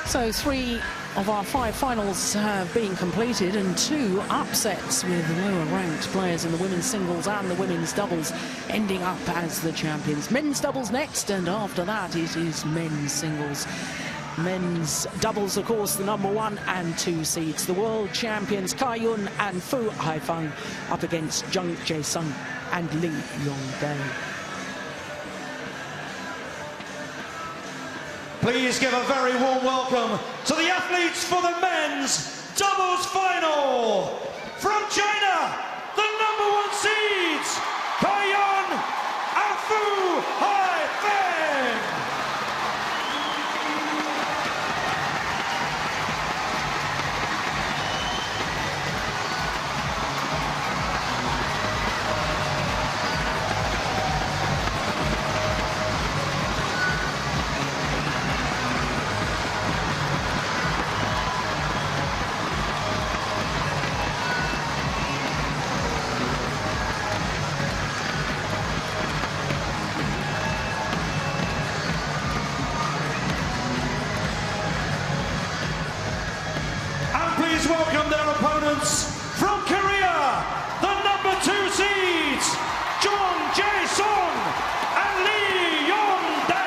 So 3 of our 5 finals have been completed, and 2 upsets with lower-ranked players in the women's singles and the women's doubles ending up as the champions. Men's doubles next, and after that it is men's singles. Men's doubles, of course, the number 1 and 2 seeds. The world champions Kai-Yun and Fu Haifeng up against Jung Jae-sung and Lee Yong-dae. Please give a very warm welcome to the athletes for the men's doubles final. From China, the number 1 seeds, Kai-Yun and Fu Haifeng. Please welcome their opponents from Korea, the number 2 seeds, Jung Jae-sung and Lee Yong-dae.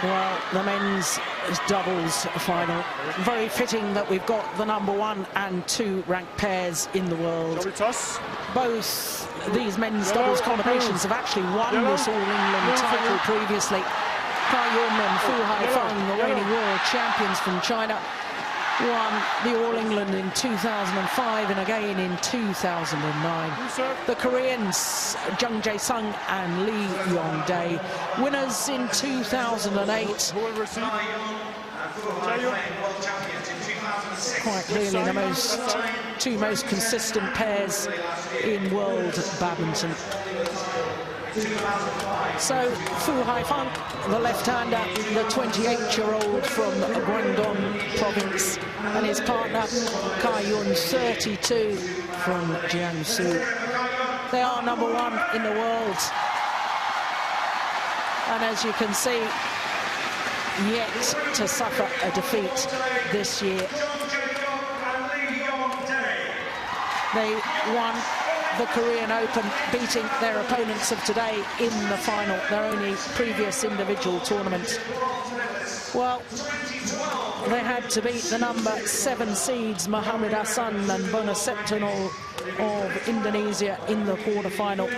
Well, the men's doubles final. Very fitting that we've got the number 1 and 2 ranked pairs in the world. Both these men's doubles combinations have actually won this All-England title previously. Kai-Yun and Fu Haifeng, the reigning world champions from China, won the All-England in 2005 and again in 2009. The Koreans, Jung Jae-sung and Lee Yong-dae, winners in 2008. Quite clearly the 2 most consistent pairs in world badminton. So Fu Haifeng, the left-hander, the 28-year-old from Guangdong province, and his partner Kai-Yun, 32, from Jiangsu. They are number 1 in the world, and as you can see, yet to suffer a defeat this year. They won the Korean Open, beating their opponents of today in the final, their only previous individual tournament. Well, they had to beat the number 7 seeds, Muhammad Hassan and Bonaseptinol of Indonesia, in the quarterfinal.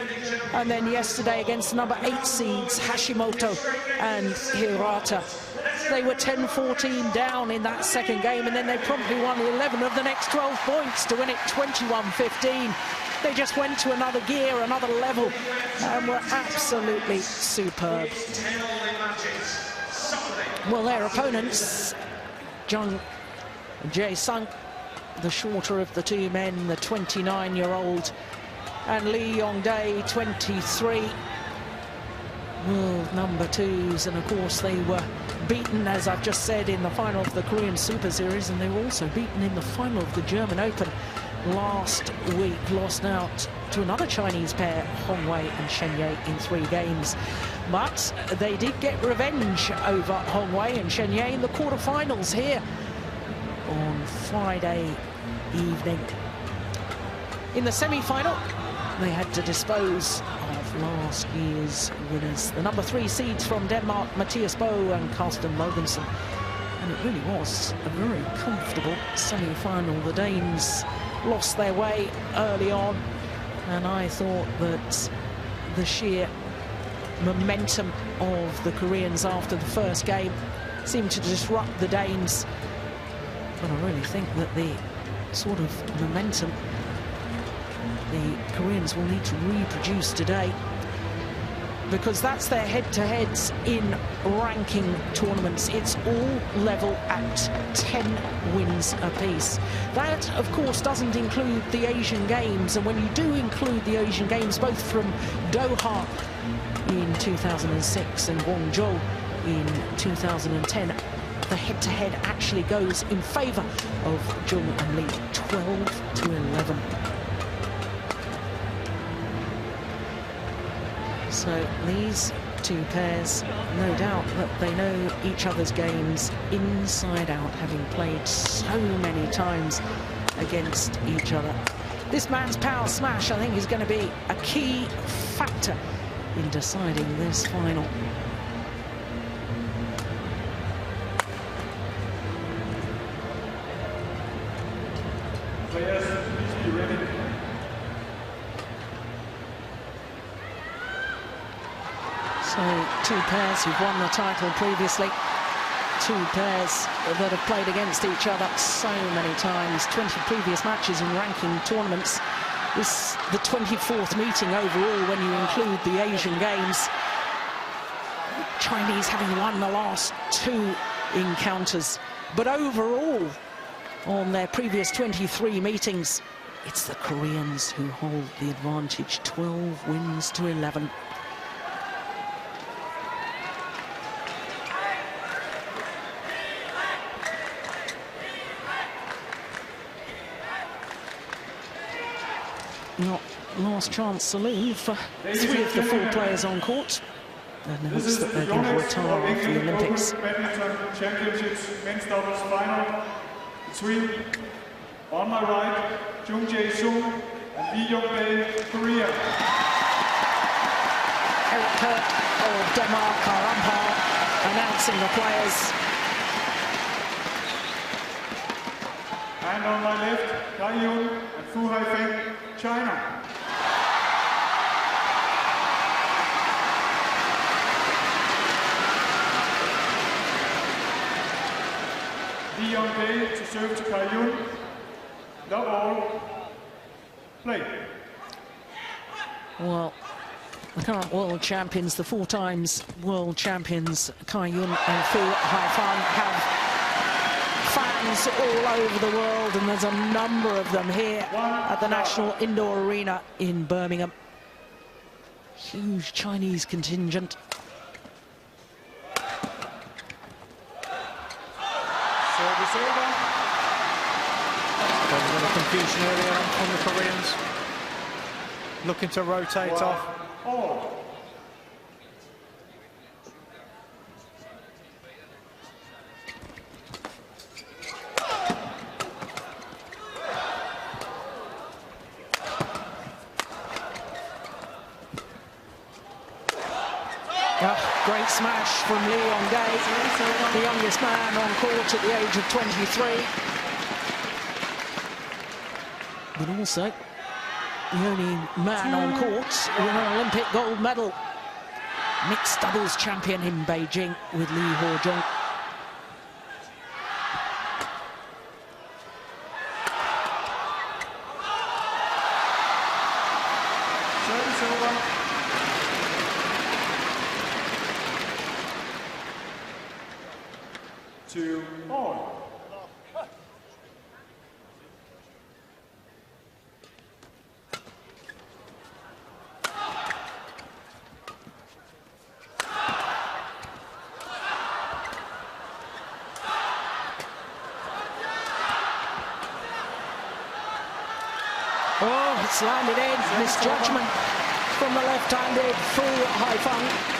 And then yesterday against the number 8 seeds, Hashimoto and Hirata. They were 10-14 down in that second game, and then they promptly won 11 of the next 12 points to win it 21-15. They just went to another gear, another level, and were absolutely superb. Well, their opponents, Jung Jae-sung, the shorter of the 2 men, the 29-year-old, and Lee Yong-dae, 23, world number 2s, and of course they were beaten, as I've just said, in the final of the Korean Super Series, and they were also beaten in the final of the German Open last week. Lost out to another Chinese pair, Hong Wei and Shen Ye, in 3 games. But they did get revenge over Hong Wei and Shen Ye in the quarterfinals here on Friday evening. In the semi-final, they had to dispose of last year's winners, the number 3 seeds from Denmark, Mathias Bo and Carsten Mogensen. And it really was a very comfortable semi-final. The Danes lost their way early on, and I thought that the sheer momentum of the Koreans after the first game seemed to disrupt the Danes But I really think that the sort of momentum the Koreans will need to reproduce today, because that's their head-to-heads in ranking tournaments. It's all level at 10 wins apiece. That, of course, doesn't include the Asian Games, and when you do include the Asian Games, both from Doha in 2006 and Guangzhou in 2010, the head-to-head actually goes in favour of Jung and Lee, 12-11. So these two pairs, no doubt that they know each other's games inside out, having played so many times against each other. This man's power smash, I think, is going to be a key factor in deciding this final. Players, please be ready. So two pairs who've won the title previously, two pairs that have played against each other so many times, 20 previous matches in ranking tournaments. This the 24th meeting overall when you include the Asian Games. Chinese having won the last two encounters, but overall on their previous 23 meetings, it's the Koreans who hold the advantage, 12 wins to 11. Not last chance saloon for three of the four players on court. Announced that they're going to retire after the Olympics. Badminton Championships men's doubles final between, on my right, Jung and Yong, Korea. Eric Kurt of Denmark, our umpire, announcing the players. And on my left, Yong and Haifeng, China. Yong to serve to Yong. Love all. Play. Well, the current world champions, the four times world champions, Yong and Haifeng, have fans all over the world, and there's a number of them here at the National Indoor Arena in Birmingham. Huge Chinese contingent. Service over. There's a little confusion earlier on the Koreans. Looking to rotate off. All. Great smash from Lee Yong, the youngest man on court at the age of 23. But also the only man on court with an Olympic gold medal. Mixed doubles champion in Beijing with Lee Ho-jung. Service over. To all. Oh, it's landed in. Misjudgment from the left-handed Haifeng.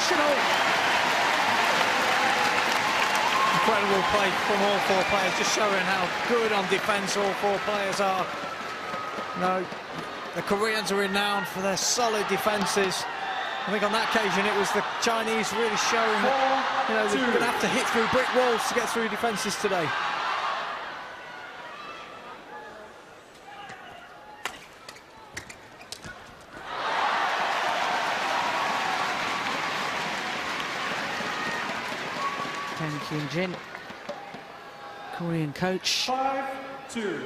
sensational. Incredible play from all four players, just showing how good on defence all four players are. No, the Koreans are renowned for their solid defences. I think on that occasion it was the Chinese really showing that, you know, they're going to have to hit through brick walls to get through defences today. Thank you, Jin, Korean coach. 5-2.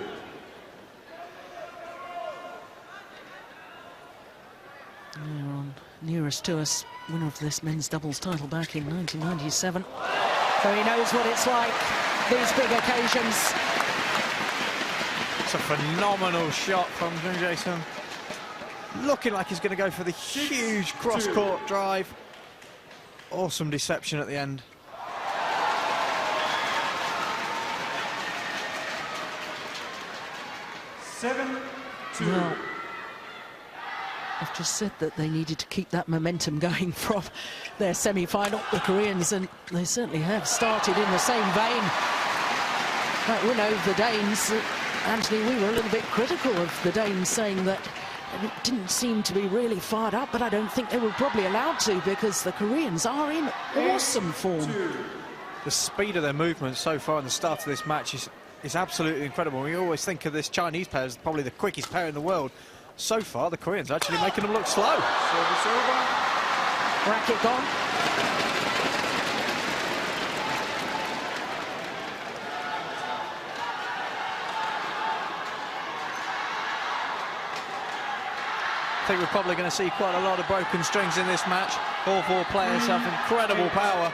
On nearest to us, winner of this men's doubles title back in 1997. So he knows what it's like, these big occasions. It's a phenomenal shot from Jung. Looking like he's going to go for the huge cross-court drive. Awesome deception at the end. Well, I've just said that they needed to keep that momentum going from their semi-final, the Koreans, and they certainly have started in the same vein. That win over the Danes, Anthony, we were a little bit critical of the Danes, saying that it didn't seem to be really fired up, but I don't think they were probably allowed to, because the Koreans are in awesome form. The speed of their movement so far in the start of this match is absolutely incredible. We always think of this Chinese pair as probably the quickest pair in the world. So far, the Koreans are actually making them look slow. Service over. Racket gone. I think we're probably going to see quite a lot of broken strings in this match. All four players have incredible power.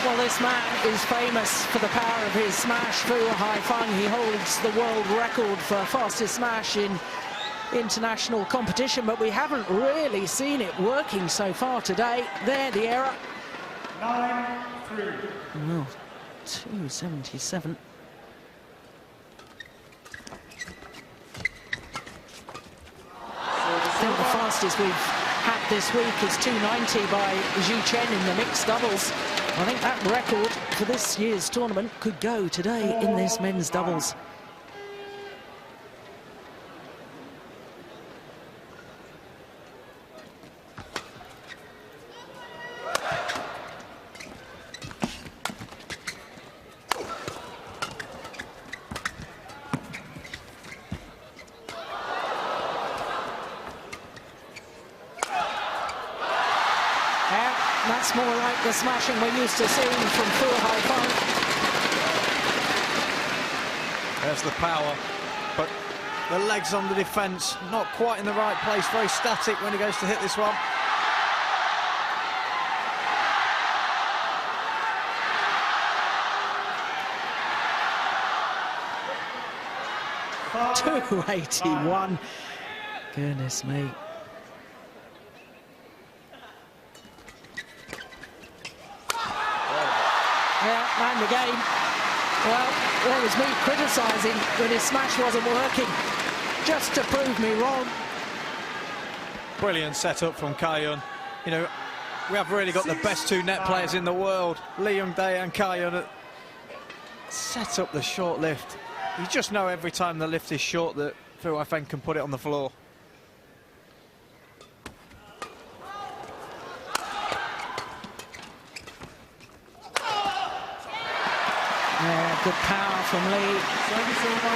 Well, this man is famous for the power of his smash through Haifeng. He holds the world record for fastest smash in international competition, but we haven't really seen it working so far today. There, the error. 9-3. Well, 277. I think the fastest we've had this week is 290 by Zhu Chen in the mixed doubles. I think that record for this year's tournament could go today in this men's doubles. That's more like the smashing we're used to seeing from Fu Haifeng. There's the power, but the legs on the defence, not quite in the right place, very static when he goes to hit this one. .281. Goodness me. Yeah, and again, well, there was me criticising that his smash wasn't working, just to prove me wrong. Brilliant setup from Kai-Yun. You know, we have really got the best two net players in the world, Lee Young-dae and Kai-Yun. Set up the short lift. You just know every time the lift is short that Fu Haifeng can put it on the floor. Yeah, good power from Lee. Service over.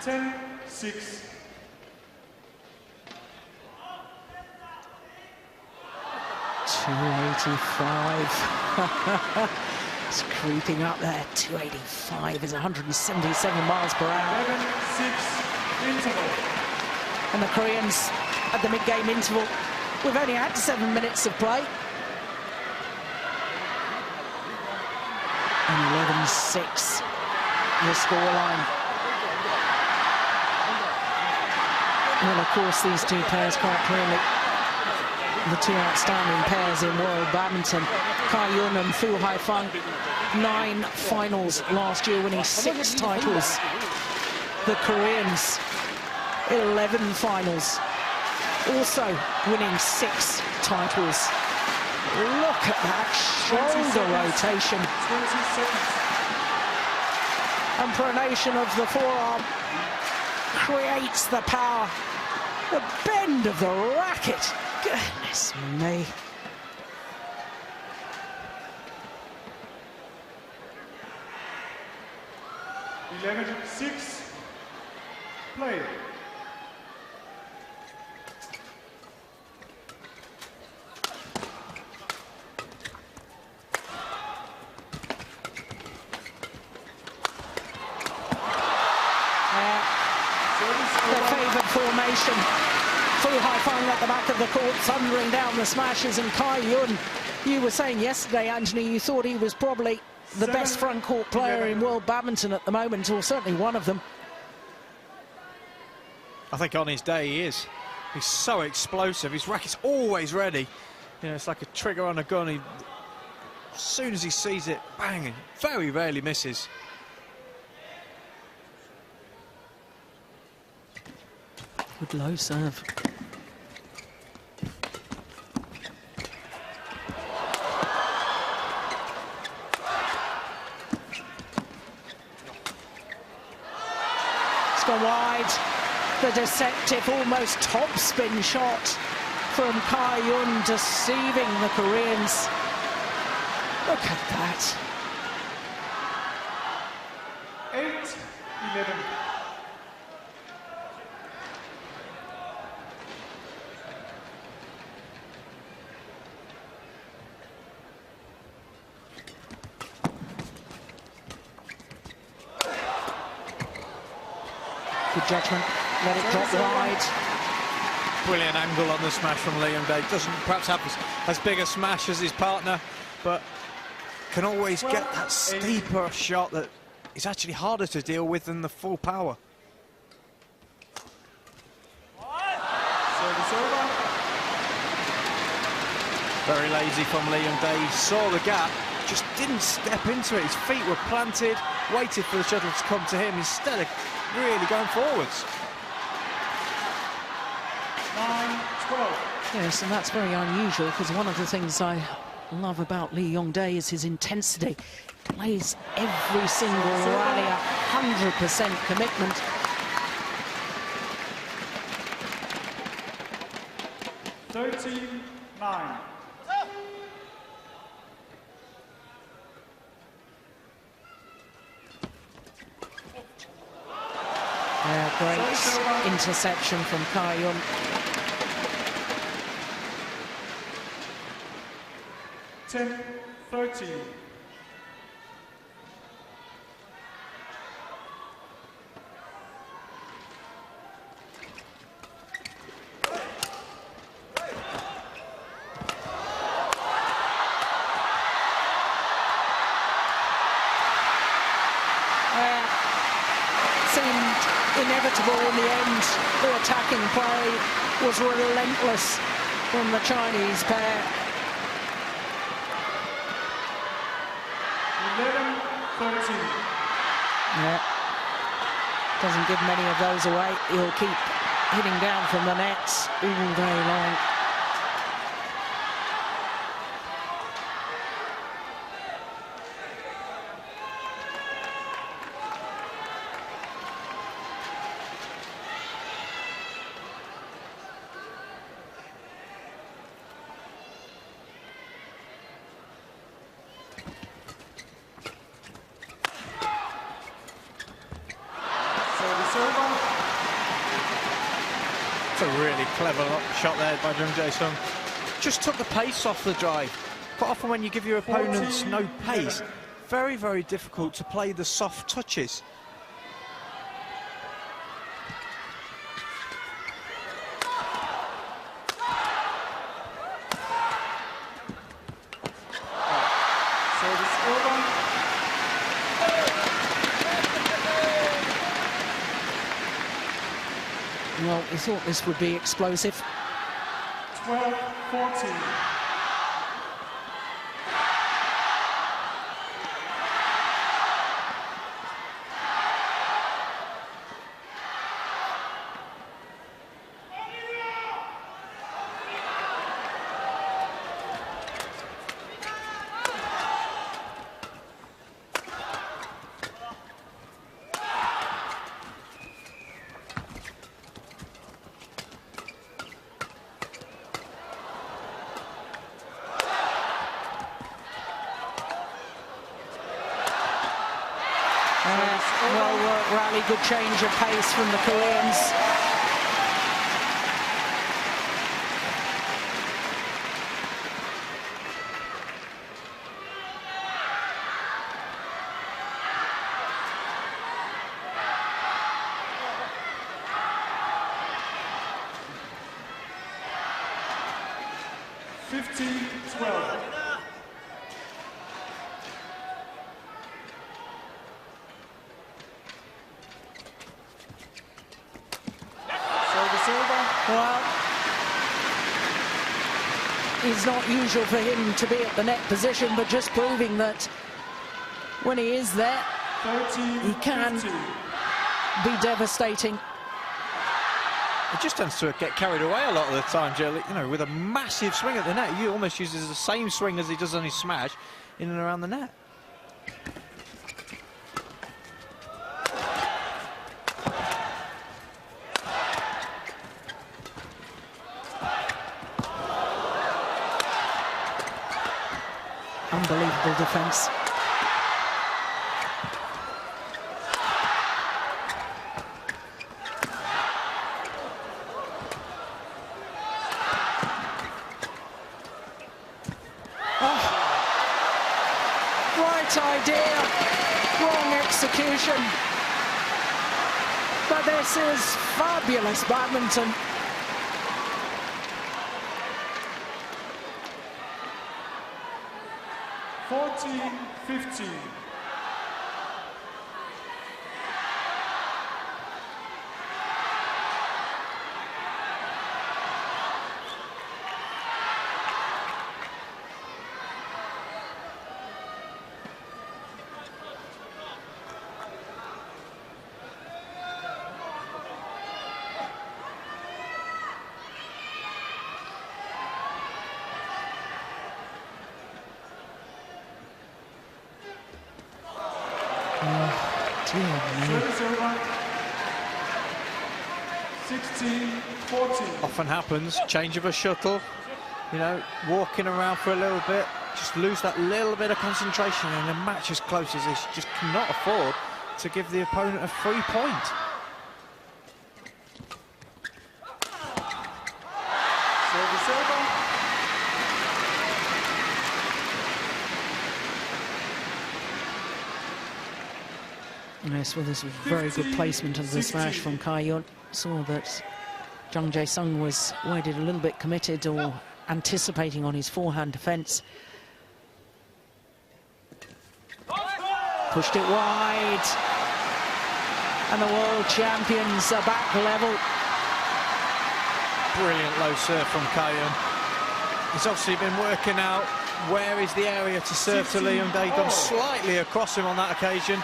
10-6. .285. It's creeping up there. 285 is 177 miles per hour. 11-6 interval. And the Koreans at the mid-game interval. We've only had 7 minutes of play. And 11-6, the scoreline. Well, of course, these two pairs quite clearly the two outstanding pairs in world badminton. Yong and Haifeng, 9 finals last year, winning 6 titles. The Koreans, 11 finals, also winning 6 titles. Look at that shoulder rotation. 20 seconds. And pronation of the forearm creates the power. The bend of the racket. Goodness me. (11-6). Play. The favoured formation. Haifeng at the back of the court, thundering down the smashes, and Yong, you were saying yesterday, Anthony, you thought he was probably the best front court player in world badminton at the moment, or certainly one of them. I think on his day he is. He's so explosive. His racket's always ready. You know, it's like a trigger on a gun. He, as soon as he sees it, bang, very rarely misses. Good low serve. It's gone wide. The deceptive, almost top-spin shot from Yong, deceiving the Koreans. Look at that. 8-11. Good judgment. Let it drop wide. Brilliant angle on the smash from Young. Doesn't perhaps have as big a smash as his partner, but can always get that steeper shot that is actually harder to deal with than the full power. Service over. Very lazy from Young. He saw the gap, just didn't step into it. His feet were planted, waited for the shuttle to come to him instead of really going forwards. 9-12. Yes, and that's very unusual, because one of the things I love about Young is his intensity. Plays every single rally, 100% commitment. (13-9). Great interception from Yong. (10-13). Inevitable in the end. The attacking play was relentless from the Chinese pair. 11-13. Yeah. Doesn't give many of those away. He'll keep hitting down from the nets all day long. It's a really clever shot there by Jung. Just took the pace off the drive. Quite often when you give your opponents no pace, very, very difficult to play the soft touches. Service over. Well, he thought this would be explosive. 12-14. Well worked rally, good change of pace from the Koreans. Well, it's not usual for him to be at the net position, but just proving that when he is there, he can be devastating. It just tends to get carried away a lot of the time, Joe. You know, with a massive swing at the net, he almost uses the same swing as he does on his smash in and around the net. Unbelievable defense. Right idea, wrong execution. But this is fabulous badminton. Dear me. 16-14. Often happens, change of a shuttle, you know, walking around for a little bit, just lose that little bit of concentration, and a match as close as this just cannot afford to give the opponent a free point. Service over. Yes, well, this was very good placement of the smash from Kai-Yun. Saw that Jung Jae-sung was weighted a little bit committed or anticipating on his forehand defence. Pushed it wide. And the world champions are back level. Brilliant low serve from Kai-Yun. He's obviously been working out where is the area to serve to Lee Young-dae. Gone slightly across him on that occasion.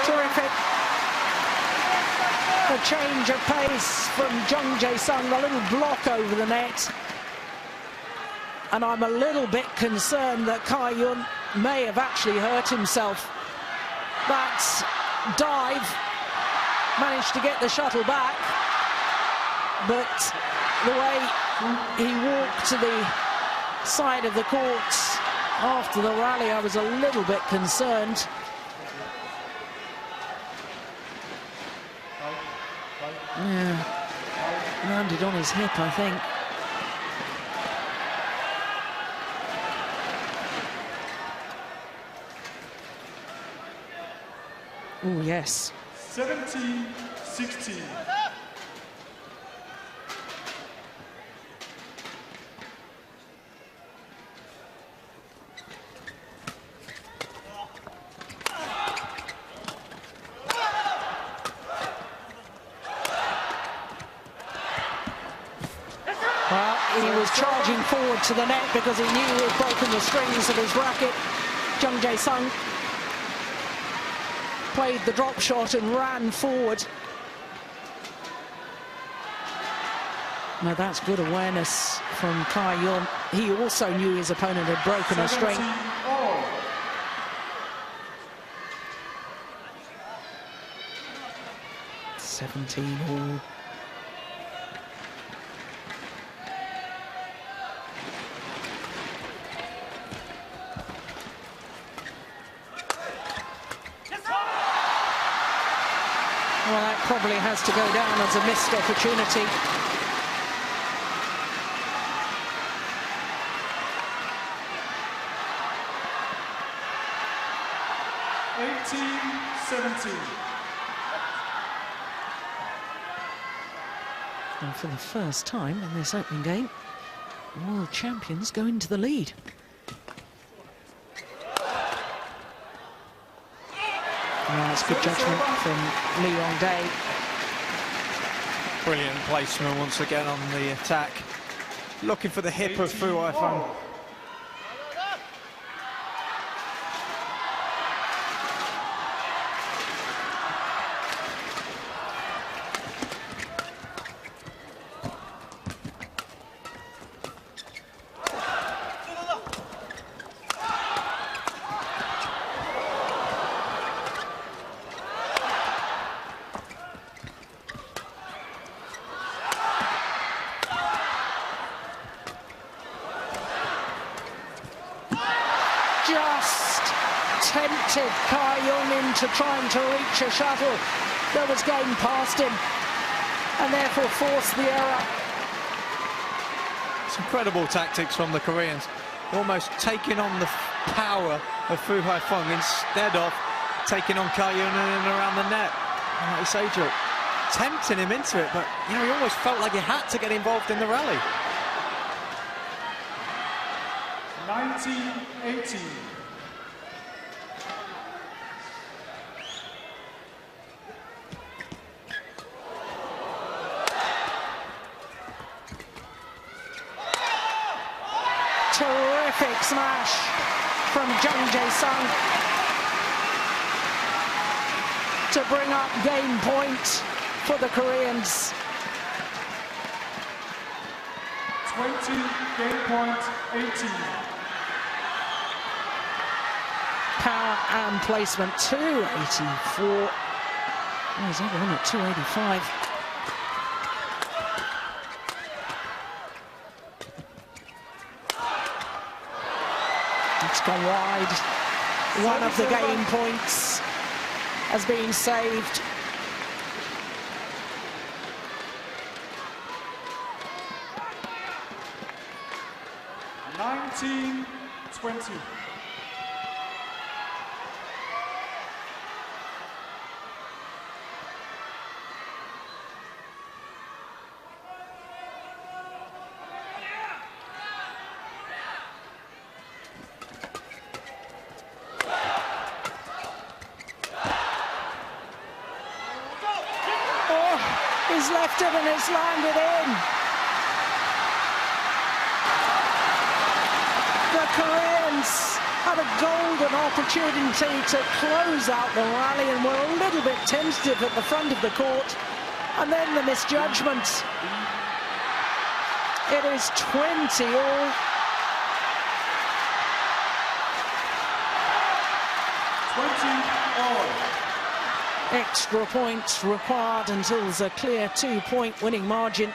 Terrific. A change of pace from Jung Jae-sung, a little block over the net. And I'm a little bit concerned that Kai-Yun may have actually hurt himself. That dive managed to get the shuttle back, but the way he walked to the side of the court after the rally, I was a little bit concerned. Yeah, landed on his hip, I think. Oh, yes. 17-16. charging forward to the net because he knew he had broken the strings of his racket. Jung Jae-sung played the drop shot and ran forward. Now that's good awareness from Kai Yong. He also knew his opponent had broken a string. 17 all. Well, that probably has to go down as a missed opportunity. And for the first time in this opening game, world champions go into the lead. That's good judgment from Lee Yong-dae. Brilliant placement once again on the attack. Looking for the hip of Fu Haifeng. Just tempted Kai Yong into trying to reach a shuttle that was going past him and therefore forced the error. It's incredible tactics from the Koreans, almost taking on the power of Fu Haifeng instead of taking on Kai Yong and around the net. And like you say, Joe, tempting him into it, but you know, he almost felt like he had to get involved in the rally. 19-18. Terrific smash from Jung Jae-sung to bring up game point for the Koreans. 20, game point 18. Power and placement, 284. Oh, he's over on at 285. It's gone wide. One of the game points has been saved. $19-20. He's left it and it's landed in. The Koreans had a golden opportunity to close out the rally and were a little bit tentative at the front of the court. And then the misjudgment. It is 20 all. Extra points required until there's a clear 2-point winning margin.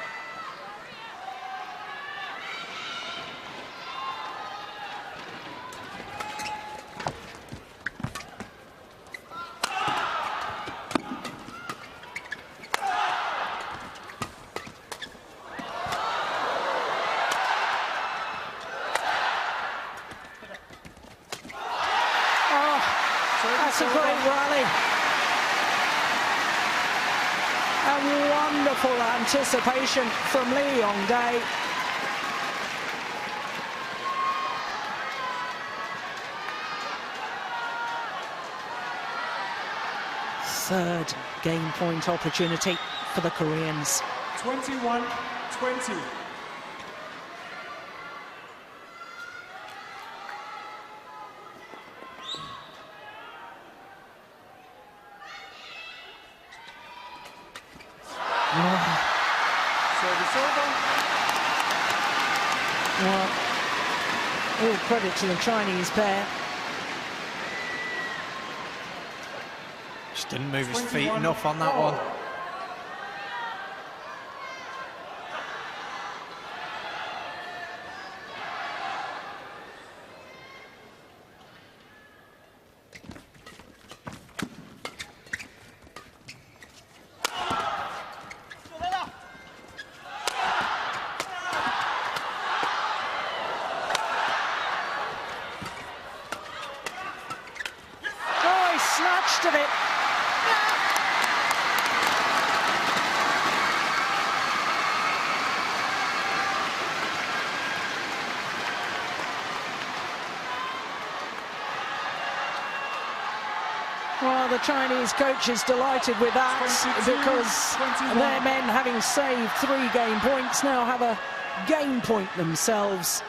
Oh, that's a great rally. And wonderful anticipation from Lee Yong-dae. Third game point opportunity for the Koreans. 21-20. Well, all credit to the Chinese pair. Just didn't move his feet enough on that one. Snatched at it. Well, the Chinese coach is delighted with that because their men, having saved 3 game points, now have a game point themselves.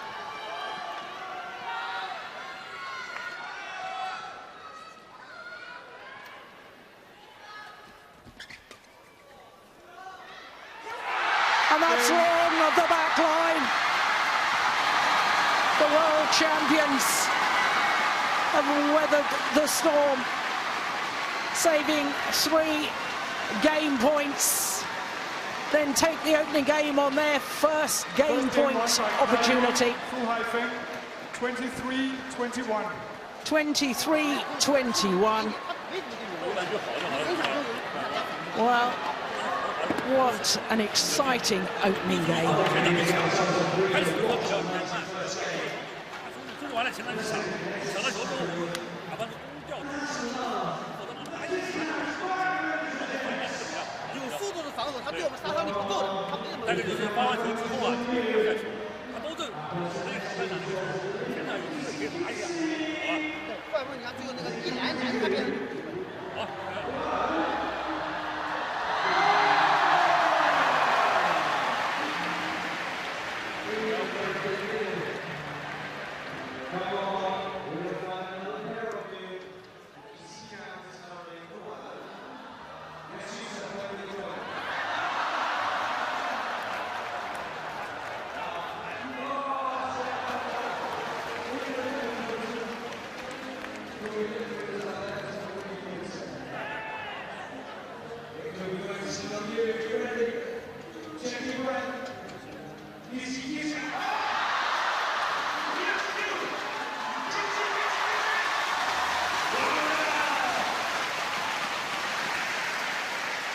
And that's wrong of the back line. The world champions have weathered the storm, saving 3 game points, then take the opening game on their first game point opportunity. Haifeng, 23-21. 23-21. Well, what an exciting opening game.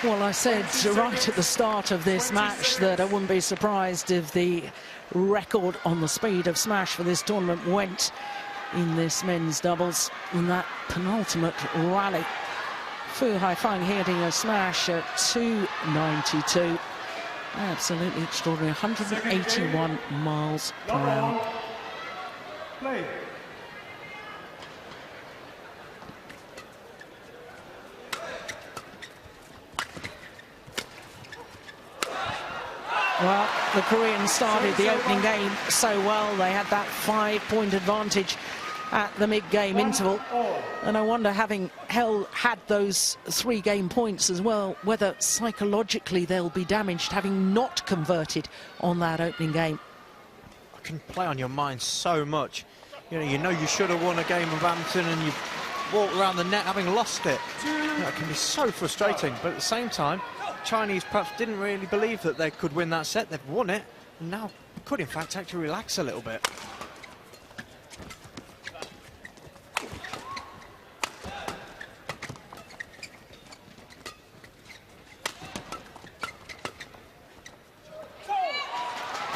Well, I said right at the start of this match that I wouldn't be surprised if the record on the speed of smash for this tournament went in this men's doubles in that penultimate rally. Fu Haifeng hitting a smash at 292. Absolutely extraordinary, 181 miles per hour. Play. Well, the Koreans started the opening game so well. They had that 5-point advantage at the mid-game interval. And I wonder, having had those 3 game points as well, whether psychologically they'll be damaged having not converted on that opening game. I can play on your mind so much. You know you should have won a game of badminton and you've walked around the net having lost it. It can be so frustrating, but at the same time, Chinese perhaps didn't really believe that they could win that set. They've won it, and now could in fact actually relax a little bit.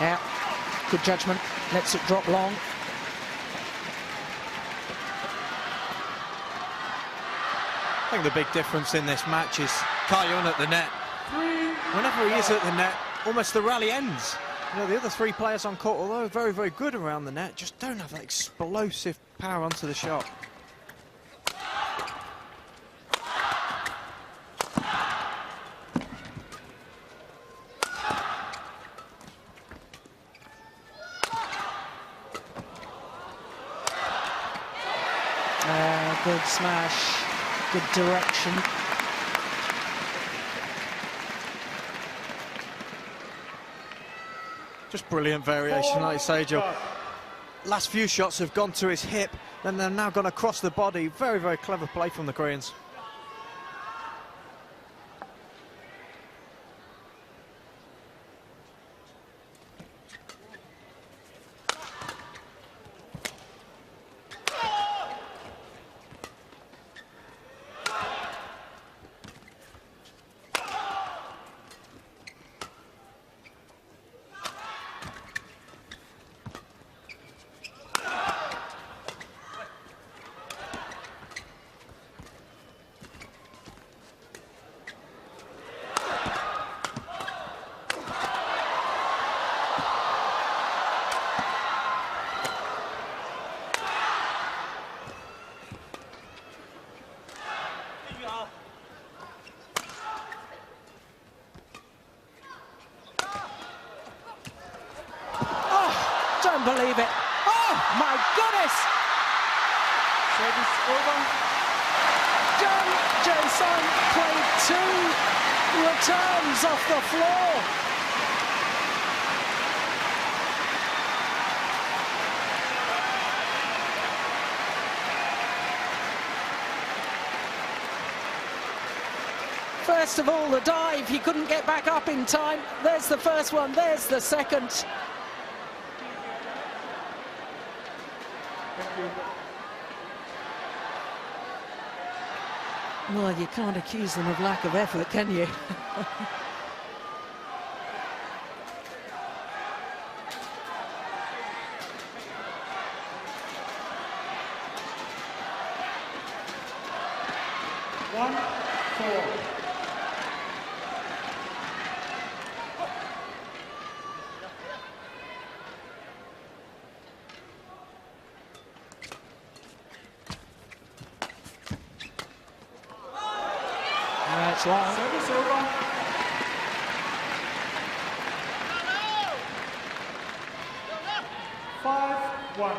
Yeah, good judgment. Lets it drop long. I think the big difference in this match is Yong at the net. Whenever he is at the net, almost the rally ends. You know, the other 3 players on court, although very, very good around the net, just don't have that explosive power onto the shot. Good smash, good direction. Just brilliant variation, like you say, Joe. Last few shots have gone to his hip, and they're now gone across the body. Very, very clever play from the Koreans. Don't believe it. Oh, my goodness! Service over. Jung Jae-sung played 2 returns off the floor. First of all, the dive, he couldn't get back up in time. There's the first one, there's the second. Well, you can't accuse them of lack of effort, can you? One, four. That's long. Service over. Five, one.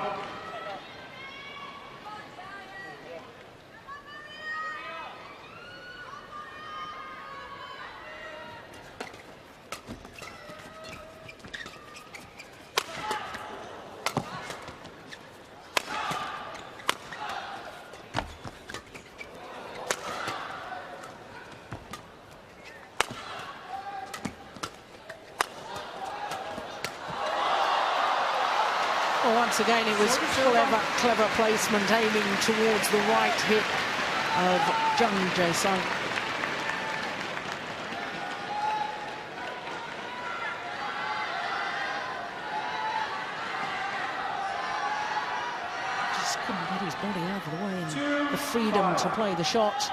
Well, once again, it was clever placement, aiming towards the right hip of Jung Jae-sung. Just couldn't get his body out of the way and the freedom to play the shot.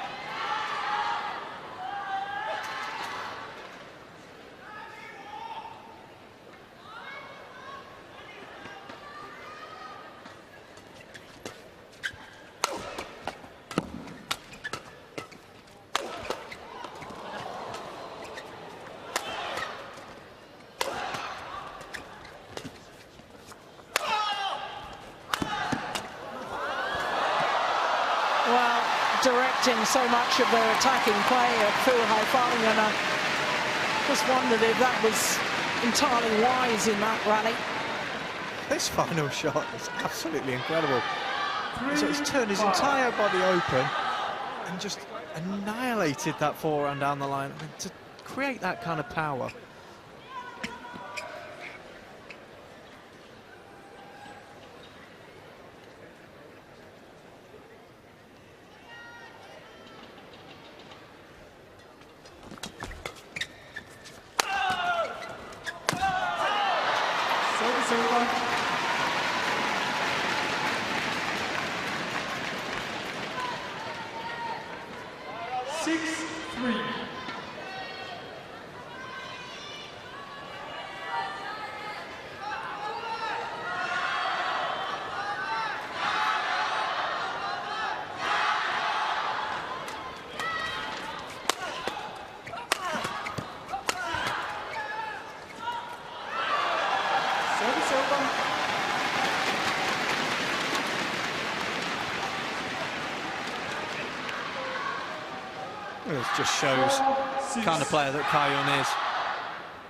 Well, directing so much of their attacking play at Haifeng, and I just wondered if that was entirely wise in that rally. This final shot is absolutely incredible. So he's turned his entire body open and just annihilated that forehand down the line. I mean, to create that kind of power. Service over. 6-3. Service over. Well, it just shows the kind of player that Yong is.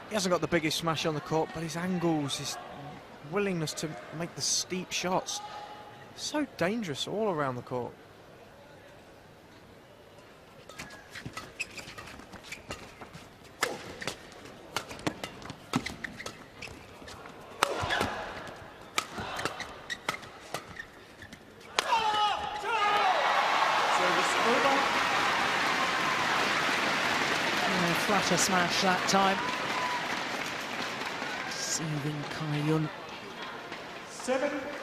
He hasn't got the biggest smash on the court, but his angles, his willingness to make the steep shots, so dangerous all around the court. Flutter smash that time. Deceiving Kai-Yun.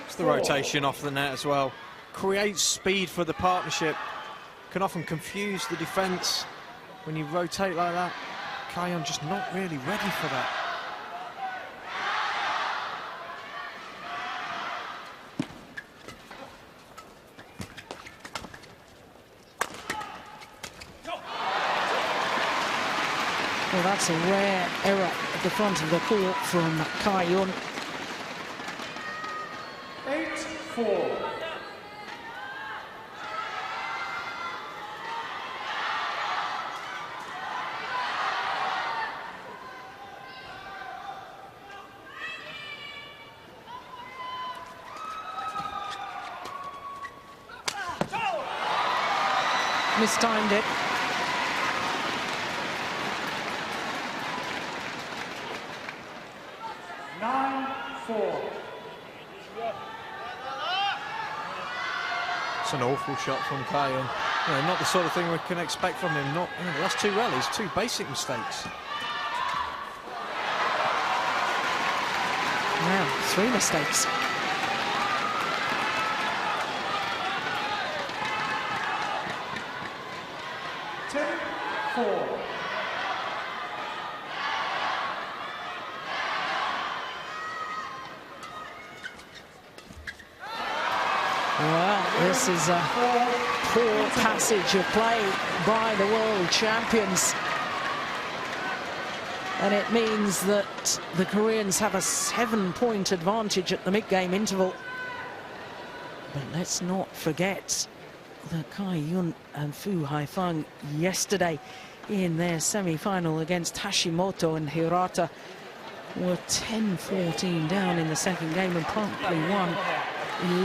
It's the rotation off the net as well. Creates speed for the partnership. Can often confuse the defence when you rotate like that. Kai-Yun just not really ready for that. Well, that's a rare error at the front of the court from Kai-Yun. 8-4. Mistimed it. It's an awful shot from Kai-Yun. You know, not the sort of thing we can expect from him. Not the last two rallies, two basic mistakes. Now, 3 mistakes. Well, this is a poor passage of play by the world champions. And it means that the Koreans have a 7-point advantage at the mid-game interval. But let's not forget that Kai-Yun and Fu Haifeng yesterday in their semi-final against Hashimoto and Hirata were 10-14 down in the second game and promptly won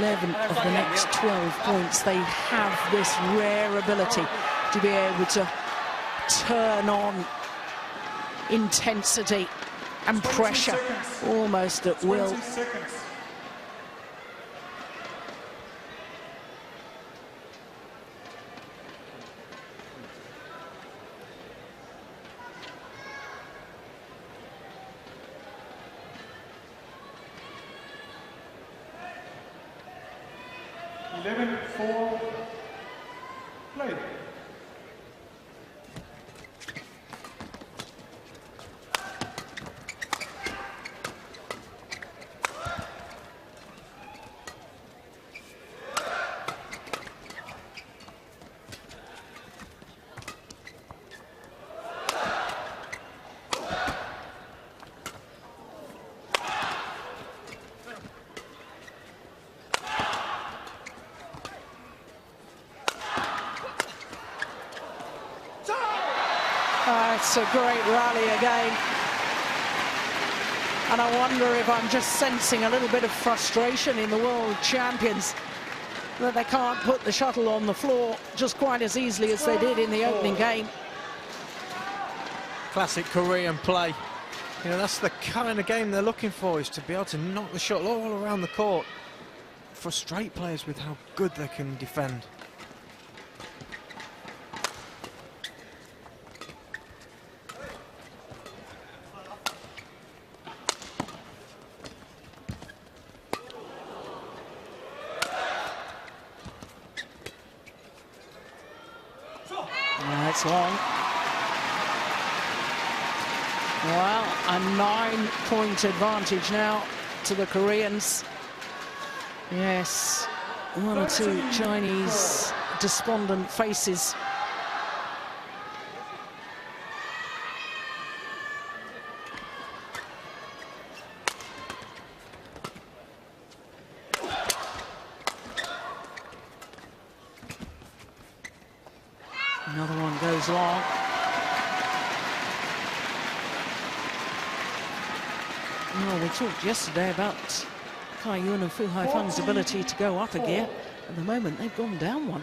11 of the next 12 points. They have this rare ability to be able to turn on intensity and pressure almost at will. Play. It's a great rally again. And I wonder if I'm just sensing a little bit of frustration in the world champions that they can't put the shuttle on the floor just quite as easily as they did in the opening game. Classic Korean play. You know, that's the kind of game they're looking for, is to be able to knock the shuttle all around the court. Frustrate players with how good they can defend. That's long. Well, a 9-point advantage now to the Koreans. Yes, 1 or 2 Chinese despondent faces. Another one goes long. Well, we talked yesterday about Kai Yun and Fu Haifeng's ability to go up a gear. At the moment, they've gone down one.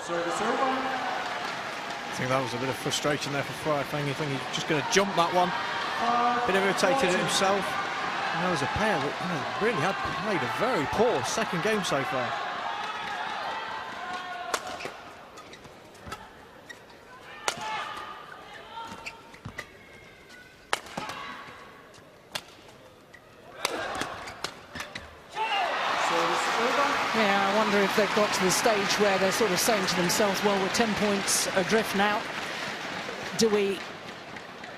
Service over. I think that was a bit of frustration there for Haifeng. You think he's just going to jump that one. Bit irritated at himself. And there was a pair that really had played a very poor second game so far. Yeah, I wonder if they've got to the stage where they're sort of saying to themselves, well, we're 10 points adrift now. Do we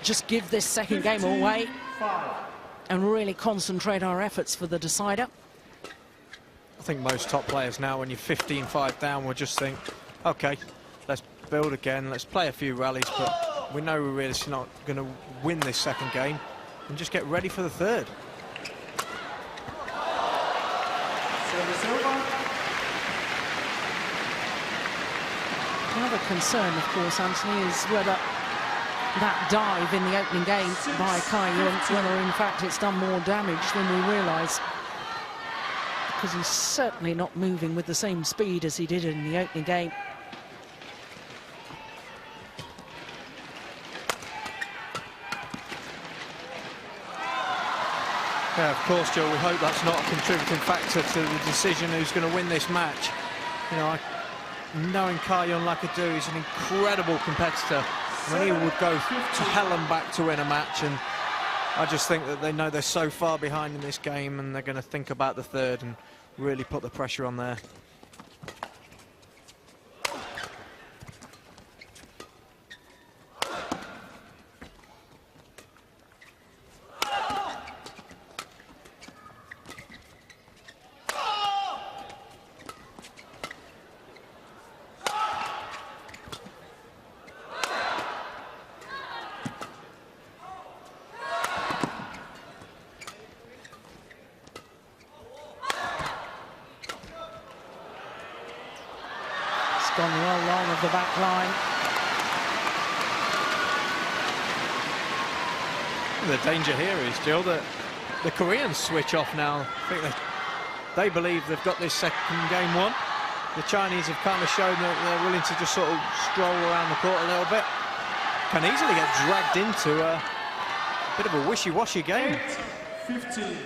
just give this second game away and really concentrate our efforts for the decider? I think most top players now, when you're 15-5 down, will just think, OK, let's build again, let's play a few rallies, but we know we're really not going to win this second game, and just get ready for the third. Another concern, of course, Anthony, is whether that dive in the opening game by Kai Yun, whether in fact it's done more damage than we realise. Because he's certainly not moving with the same speed as he did in the opening game. Yeah, of course, Joe, we hope that's not a contributing factor to the decision who's going to win this match. You know, knowing Kai Yun like I do, he's an incredible competitor. I mean, he would go to hell and back to win a match, and I just think that they know they're so far behind in this game, and they're going to think about the third and really put the pressure on there. Gone well long of the back line. The danger here is, Jill, that the Koreans switch off now. I think they believe they've got this second game won. The Chinese have kind of shown that they're willing to just sort of stroll around the court a little bit. Can easily get dragged into a bit of a wishy-washy game. 8-15.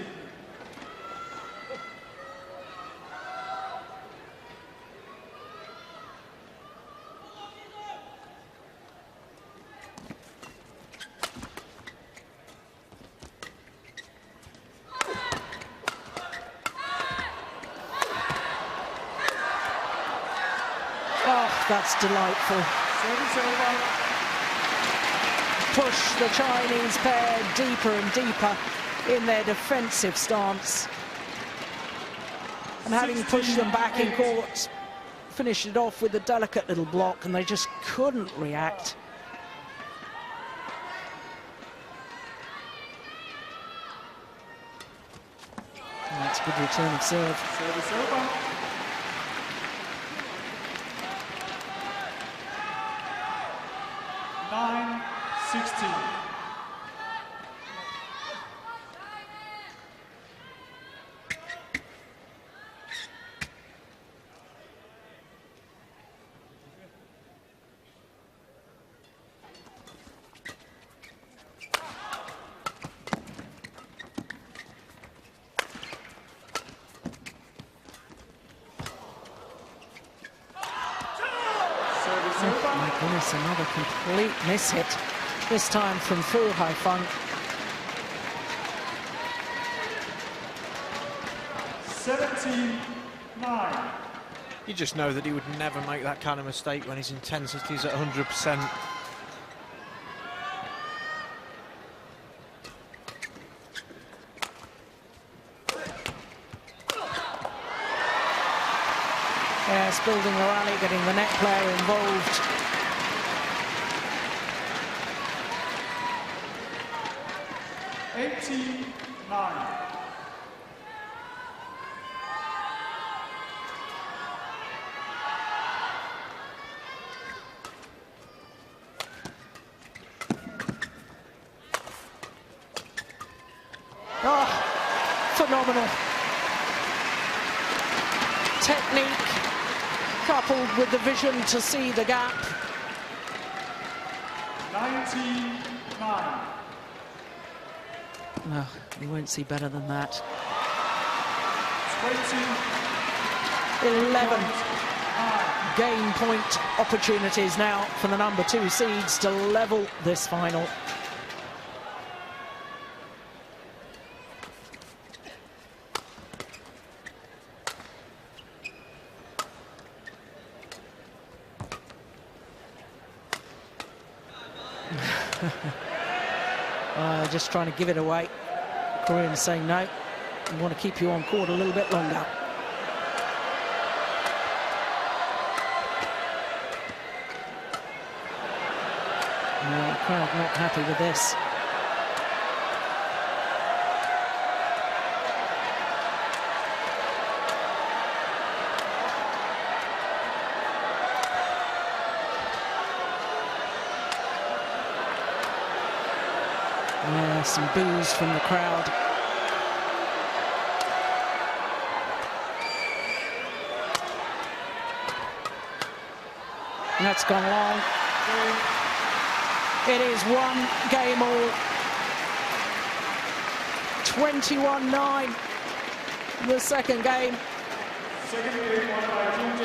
Oh, that's delightful. Push the Chinese pair deeper and deeper in their defensive stance. And having pushed them back in court, finished it off with a delicate little block, and they just couldn't react. And that's a good return of serve. Service over. Nine, 16. Oh my goodness, another complete miss-hit, this time from Fu Haifeng. 17-9. You just know that he would never make that kind of mistake when his intensity is at 100%. Yes, building a rally, getting the net player involved. $18-9. phenomenal. Technique coupled with the vision to see the gap. 99. No, you won't see better than that. 11 game point opportunities now for the number 2 seeds to level this final. Just trying to give it away. Koreans saying no, we want to keep you on court a little bit longer. The crowd not happy with this. Yeah, some boos from the crowd. And that's gone long. It is 1 game all. 21-9. The second game. Second game won by Jung,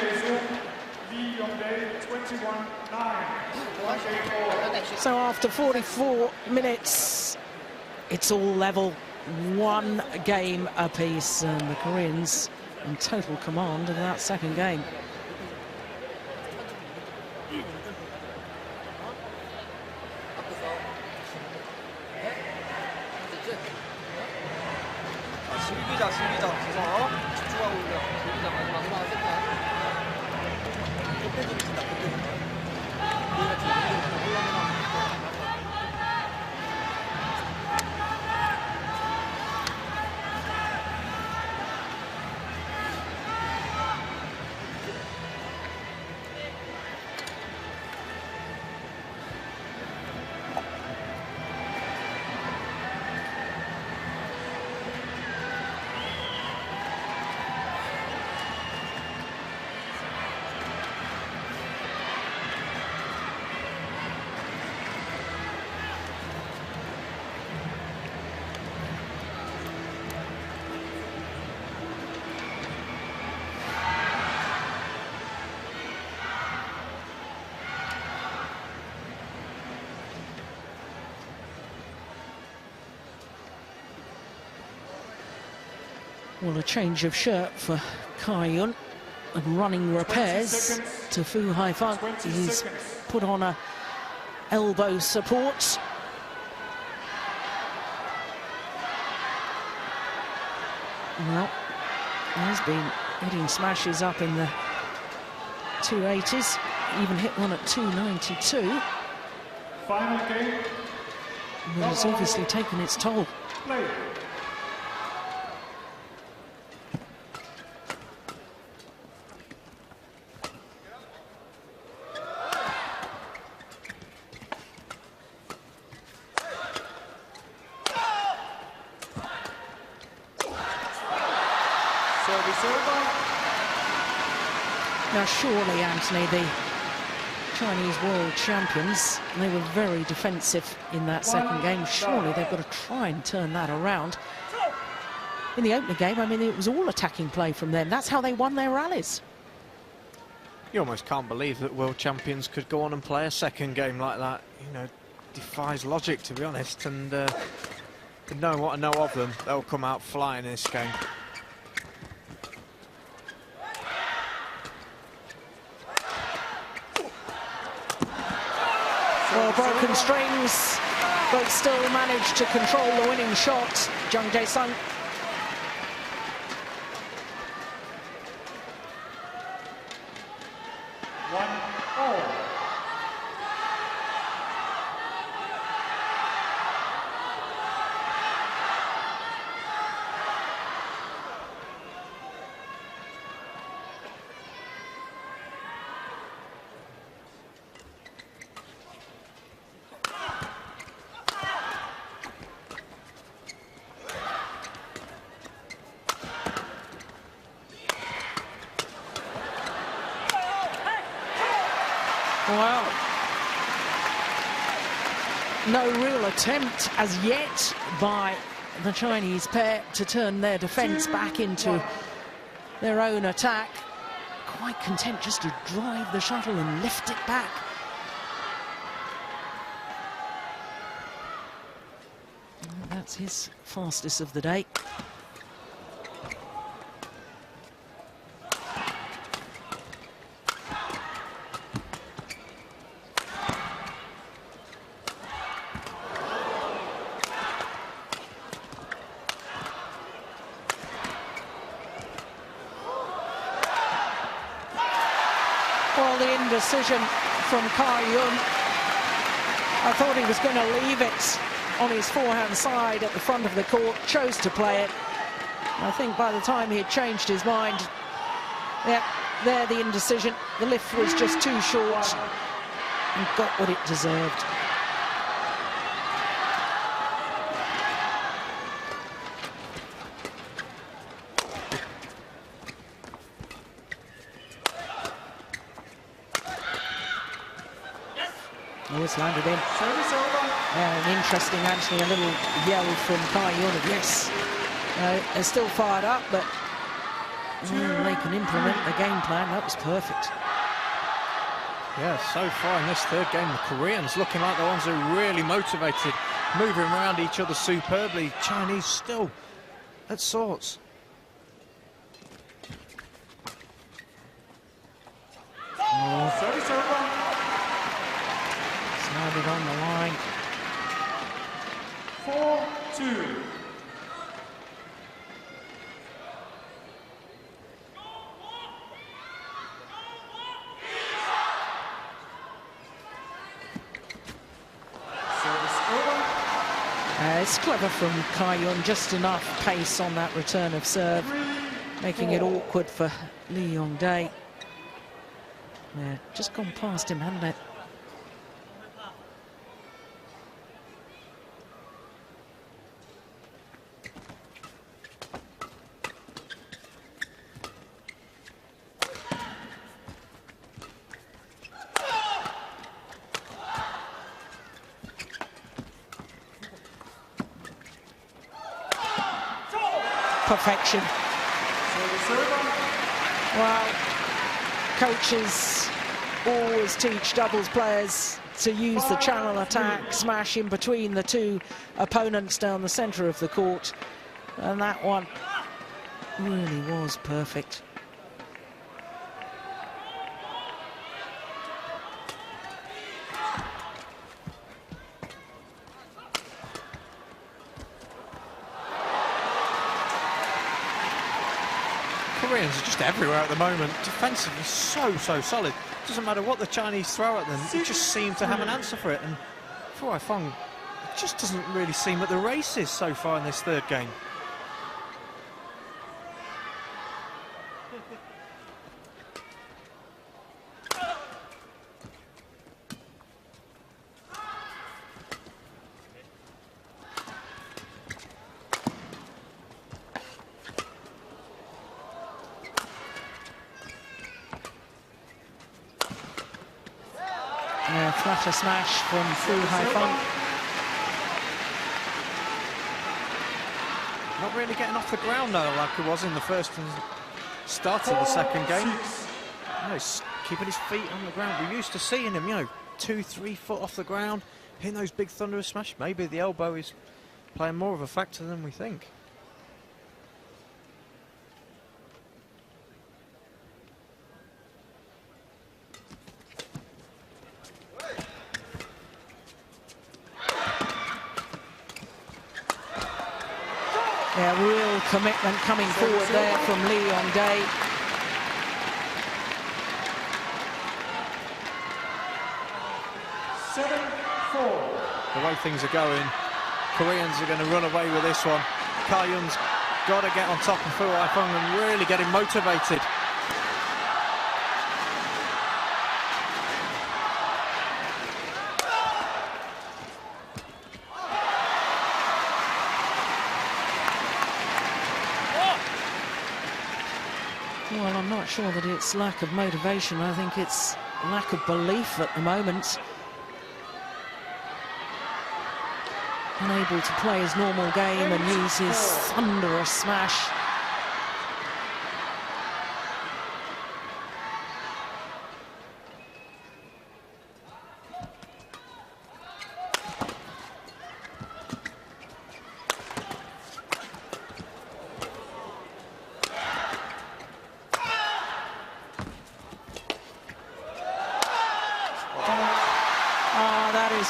Yong, 21-9. So after 44 minutes, it's all level, 1 game apiece, and the Koreans in total command of that second game. Well, a change of shirt for Kai-yun and running repairs to Fu Haifeng. He's put on a elbow support. Well, he's been hitting smashes up in the 280s, even hit one at 292. Final game. Well, it's obviously taken its toll. Play. Now, surely, Anthony, the Chinese world champions, they were very defensive in that second game. Surely they've got to try and turn that around. In the opening game, I mean, it was all attacking play from them. That's how they won their rallies. You almost can't believe that world champions could go on and play a second game like that. You know, defies logic, to be honest. And knowing what I know of them, they'll come out flying in this game. Well, broken strings, but still managed to control the winning shot. Jung Jae-sung. Well, no real attempt as yet by the Chinese pair to turn their defence back into their own attack. Quite content just to drive the shuttle and lift it back. And that's his fastest of the day. Well, the indecision from Yong. I thought he was going to leave it on his forehand side at the front of the court, chose to play it. I think by the time he had changed his mind, yeah, there the indecision. The lift was just too short and got what it deserved. Oh, it's landed in. An interesting, actually, a little yell from Yong of yes. They're still fired up, but they can implement the game plan. That was perfect. Yeah, so far in this third game, the Koreans looking like the ones who are really motivated, moving around each other superbly. Chinese still at sorts. Landed on the line. 4-2. It's clever from Yong, just enough pace on that return of serve, making it awkward for Lee Yong-dae. Yeah, just gone past him, hadn't it? Perfection. Well, coaches always teach doubles players to use the channel attack, smash in between the two opponents down the centre of the court, and that one really was perfect. Koreans are just everywhere at the moment. Defensively so solid. Doesn't matter what the Chinese throw at them, they just seem to have an answer for it. And for Haifeng, it just doesn't really seem at the races so far in this third game. Yeah, flutter smash from Haifeng. Not really getting off the ground though, like he was in the first and start of the second game. You know, he's keeping his feet on the ground. We're used to seeing him, you know, 2-3 foot off the ground, hitting those big thunderous smash. Maybe the elbow is playing more of a factor than we think. Yeah, real commitment coming forward there from Lee Yong-dae. The way things are going, Koreans are going to run away with this one. Yong's got to get on top of Haifeng and really get him motivated. Well, I'm not sure that it's lack of motivation. I think it's lack of belief at the moment. Unable to play his normal game and use his thunderous smash.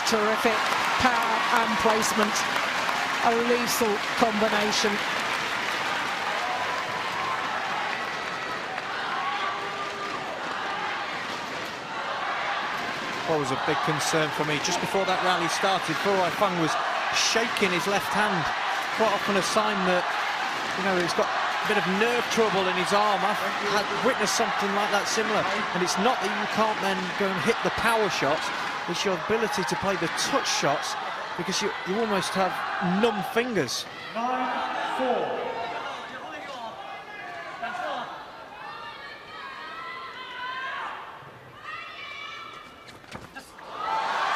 Terrific power and placement, a lethal combination. What was a big concern for me just before that rally started, Haifeng was shaking his left hand, quite often a sign that, you know, he's got a bit of nerve trouble in his arm. I've witnessed something like that similar, and it's not that you can't then go and hit the power shots, it's your ability to play the touch shots, because you almost have numb fingers. 9-4.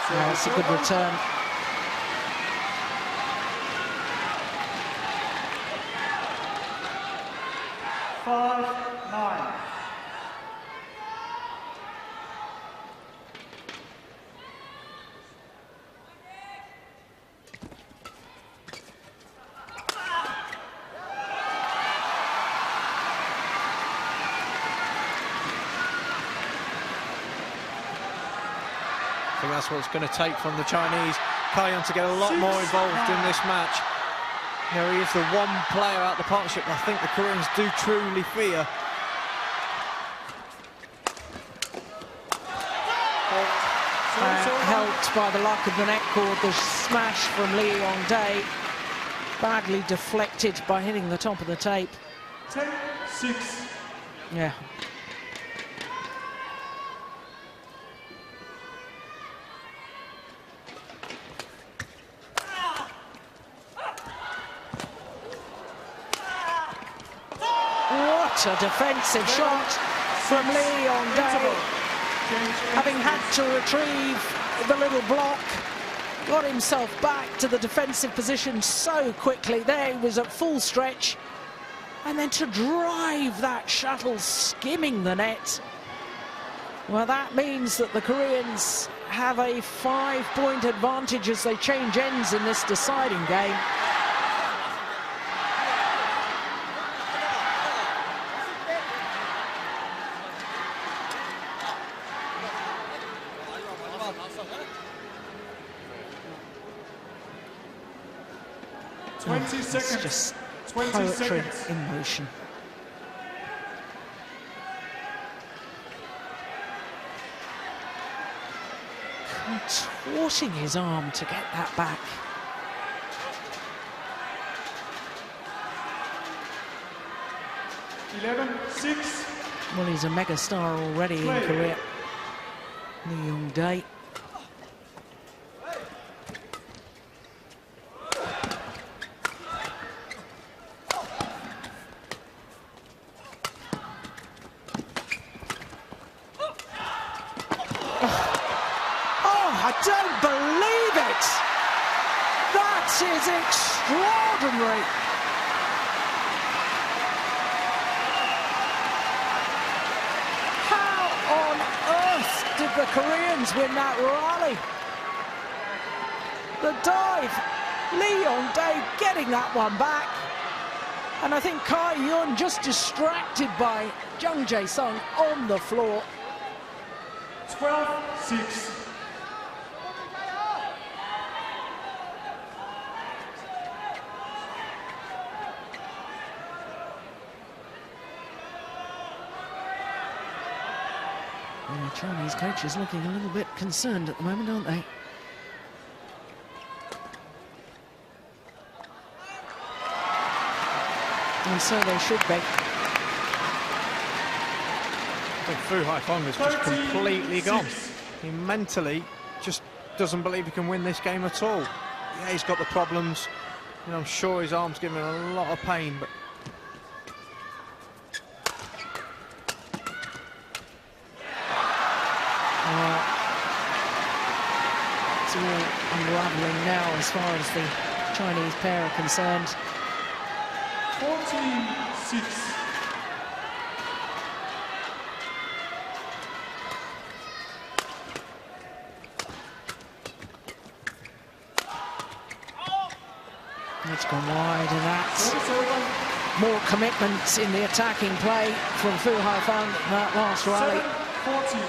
Yeah, it's a good return. I think that's what it's going to take from the Chinese. Yong to get a lot more involved in this match. You know, he is the one player out the partnership I think the Koreans do truly fear. Helped by the luck of the net cord, the smash from Yong, badly deflected by hitting the top of the tape. 10-6. Yeah. What a defensive shot from Yong. Having had to retrieve the little block, got himself back to the defensive position so quickly. There he was at full stretch, and then to drive that shuttle skimming the net. Well, that means that the Koreans have a 5-point advantage as they change ends in this deciding game. It's just poetry in motion. Contorting his arm to get that back. Well, he's a megastar already in Korea. Yong. Is extraordinary. How on earth did the Koreans win that rally? The dive, Yong getting that one back, and I think Yong just distracted by Jung Jae-sung on the floor. 12-6. The Chinese coaches looking a little bit concerned at the moment, aren't they? And so they should be. I think Haifeng is just completely gone. He mentally just doesn't believe he can win this game at all. Yeah, he's got the problems. You know, I'm sure his arm's giving him a lot of pain, but unraveling now as far as the Chinese pair are concerned. 14-6. It's gone wide, and that's more commitment in the attacking play from Fu Haifeng that last rally. 14.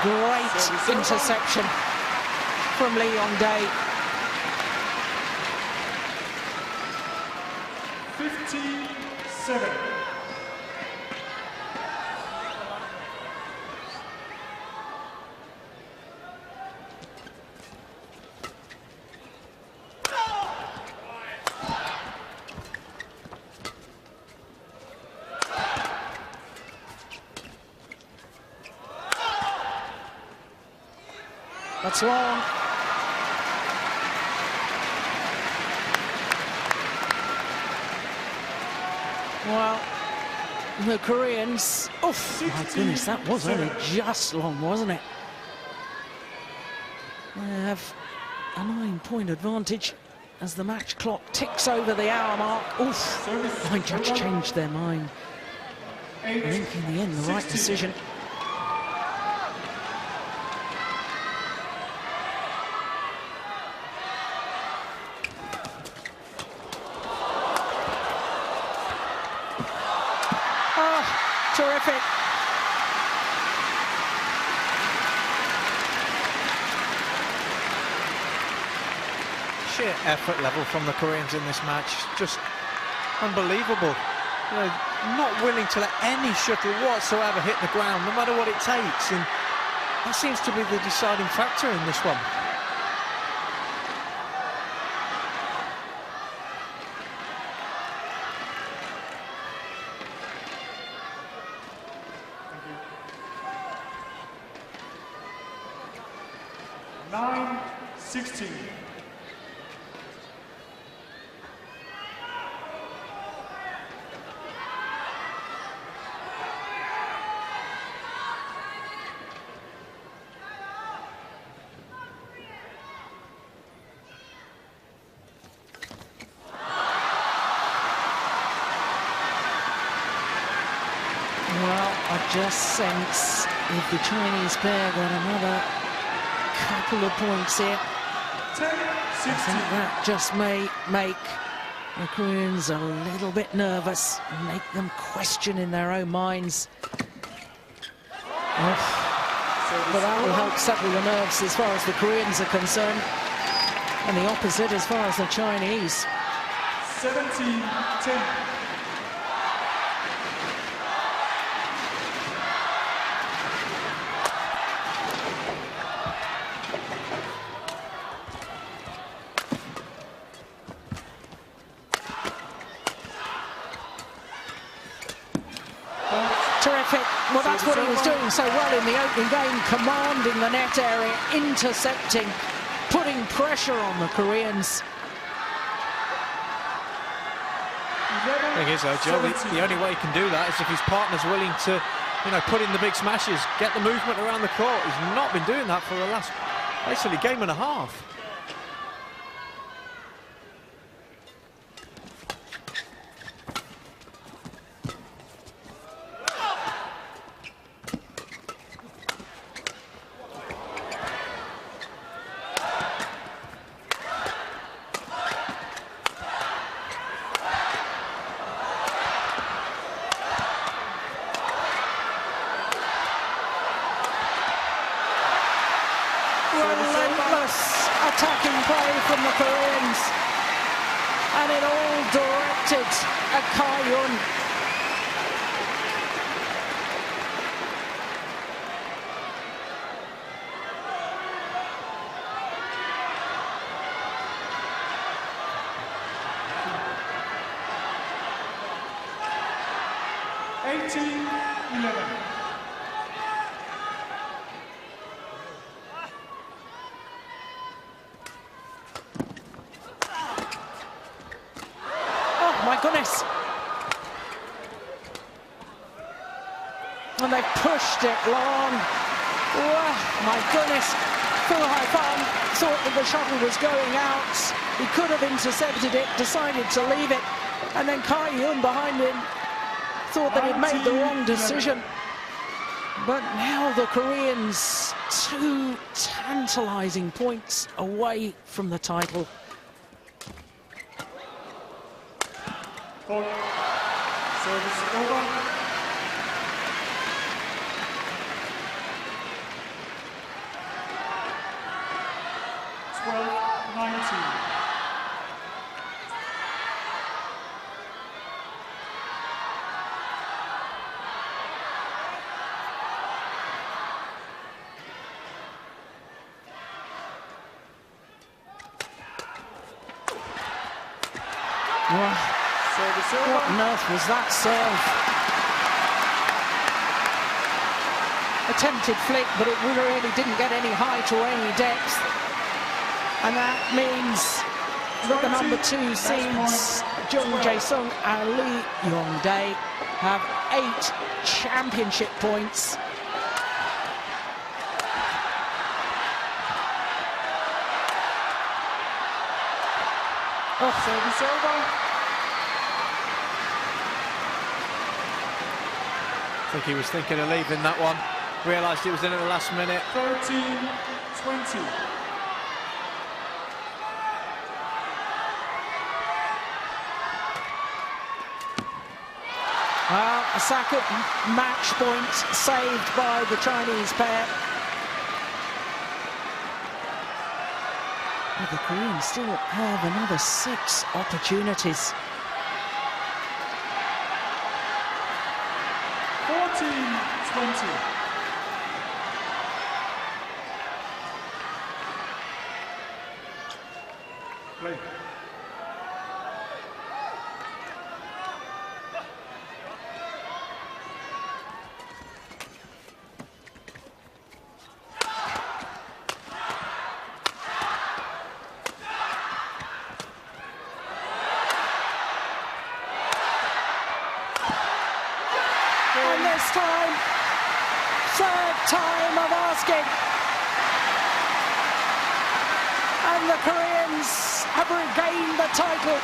Great interception from Lee Yong-dae. 15-7. That's long. Well, the Koreans, oh my goodness, that was only just long, wasn't it? They have a 9-point advantage as the match clock ticks over the hour mark. Oof, my judge changed their mind. I think in the end, the right decision. Terrific. Sheer effort level from the Koreans in this match, just unbelievable. You know, not willing to let any shuttle whatsoever hit the ground, no matter what it takes, and that seems to be the deciding factor in this one. Well, I just sense if the Chinese pair got another couple of points here, I think that just may make the Koreans a little bit nervous and make them question in their own minds. But that will help settle the nerves as far as the Koreans are concerned, and the opposite as far as the Chinese. 17-10. Terrific. Well, that's what he was doing so well in the opening game, commanding the net area, intercepting, putting pressure on the Koreans. The thing is, though, Joe, the only way he can do that is if his partner's willing to, you know, put in the big smashes, get the movement around the court. He's not been doing that for the last, basically, game and a half. Relentless attacking play from the Koreans, and it all directed at Kai-yun. 18-11. Oh my goodness. And they pushed it long. Oh my goodness. Haifeng thought that the shuttle was going out. He could have intercepted it, decided to leave it. And then Yong behind him thought that he'd made the wrong decision. But now the Koreans, 2 tantalizing points away from the title. Service over. What on earth was that serve? Attempted flick, but it really didn't get any height or any depth. And that means that the number 2 seeds, Jung and Yong have 8 championship points. Service over. I think he was thinking of leaving that one. Realised it was in at the last minute. 13-20. Well, a second match point saved by the Chinese pair. But the Koreans still have another 6 opportunities. 14-20. Play. And this time, 3rd time of asking. And the Koreans have regained the title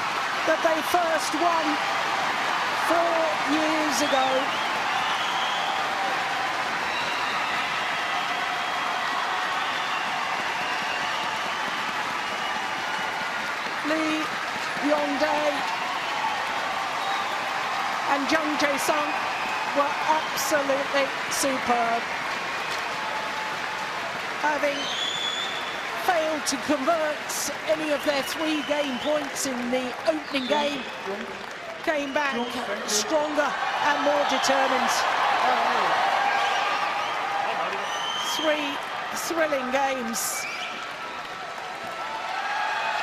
that they first won 4 years ago. Yong and Jung were absolutely superb, having failed to convert any of their 3 game points in the opening game, came back stronger and more determined. 3 thrilling games.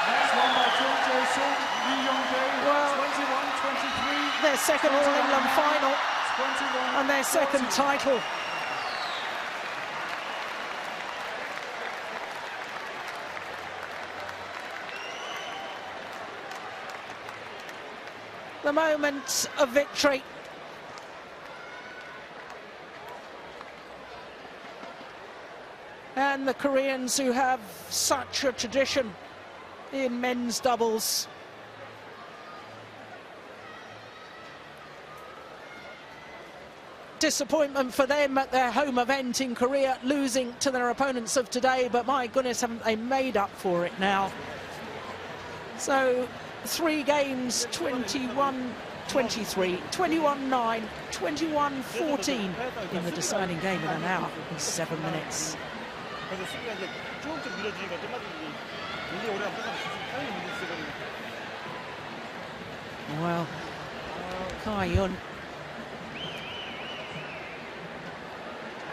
Next one by Jung, Well, 21-23. their second All-England final and their second title. The moment of victory. And the Koreans, who have such a tradition in men's doubles. Disappointment for them at their home event in Korea, losing to their opponents of today, but my goodness, haven't they made up for it now? So 3 games, 21-23, 21-9, 21-14 in the deciding game in an hour and 7 minutes. Well, Yong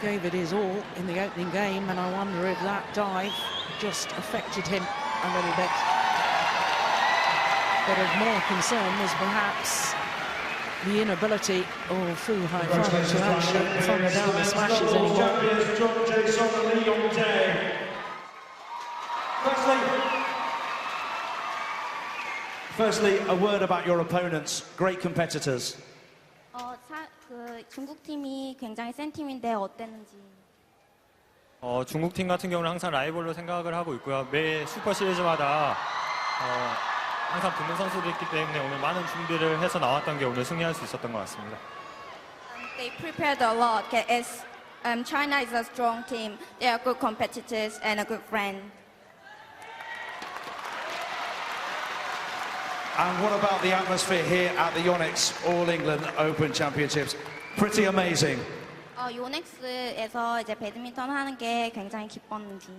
gave it his all in the opening game, and I wonder if that dive just affected him a little bit. But of more concern was perhaps the inability of Fu Haifeng to actually thunder down the smashes anymore. Champions Jung and Yong. Firstly, a word about your opponents, great competitors. 중국 팀이 굉장히 센 팀인데 어땠는지. 중국 팀 같은 경우는 항상 라이벌로 생각을 하고 있고요. 매 슈퍼 시리즈마다 항상 붙는 선수들이 있기 때문에 오늘 많은 준비를 해서 나왔던 게 오늘 승리할 수 있었던 것 같습니다. They prepared a lot. As China is a strong team, they are good competitors and a good friend. And what about the atmosphere here at the Yonex All England Open Championships? Pretty amazing. 요넥스에서 이제 배드민턴 하는 게 굉장히 기뻤는지.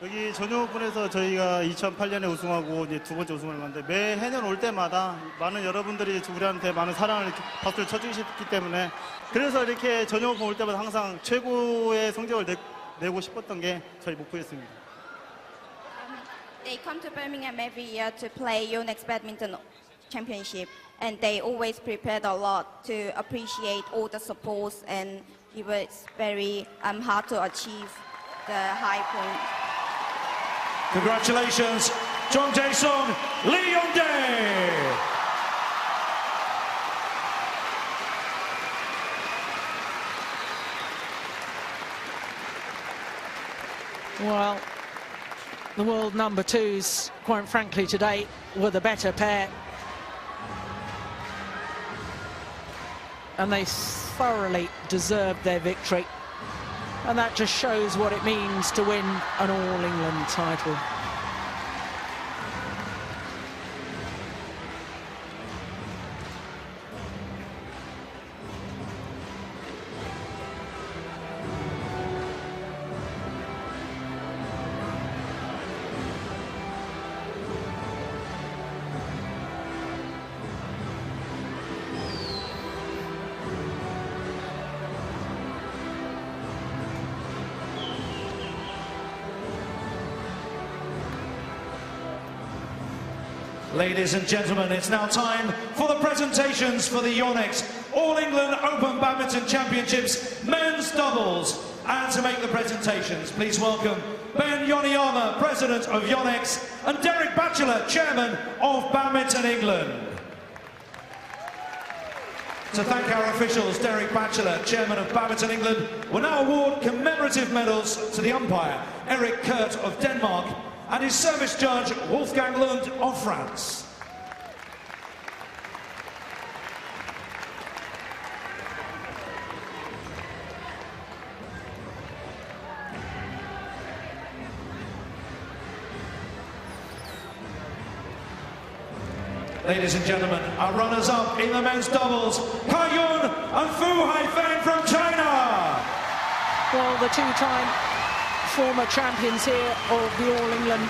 여기 전용 오픈에서 저희가 2008년에 우승하고 이제 두 번째 우승을 했는데 매 해년 올 때마다 많은 여러분들이 우리한테 많은 사랑을 박수를 쳐주셨기 때문에 그래서 이렇게 전용 오픈 올 때마다 항상 최고의 성적을 내고 싶었던 게 저희 목표였습니다. They come to Birmingham every year to play Yonex Badminton Championship, and they always prepared a lot to appreciate all the supports, and it was very hard to achieve the high point. Congratulations, Jung Jae-sung, Lee Yong-dae. Well, the world number twos, quite frankly, today were the better pair. And they thoroughly deserved their victory. And that just shows what it means to win an All-England title. Ladies and gentlemen, it's now time for the presentations for the Yonex All England Open Badminton Championships men's doubles. And to make the presentations, please welcome Ben Yoniyama, President of Yonex, and Derek Batchelor, Chairman of Badminton England. To thank our officials, Derek Batchelor, Chairman of Badminton England, will now award commemorative medals to the umpire, Eric Kurt of Denmark, and his service judge, Wolfgang Lund of France. Ladies and gentlemen, our runners-up in the men's doubles, Kai-yun and Fu Haifeng from China. Well, the two-time former champions here of the All England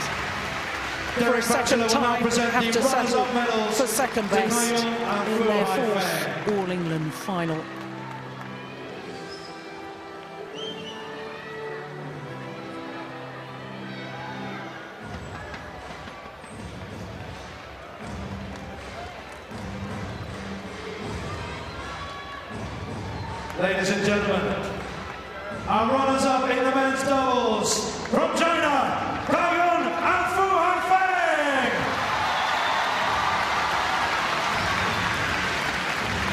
for a second time have to settle for second best in their fourth All England final. Ladies and gentlemen, our runners-up in the men's doubles from China, Kai-yun and Fu Haifeng.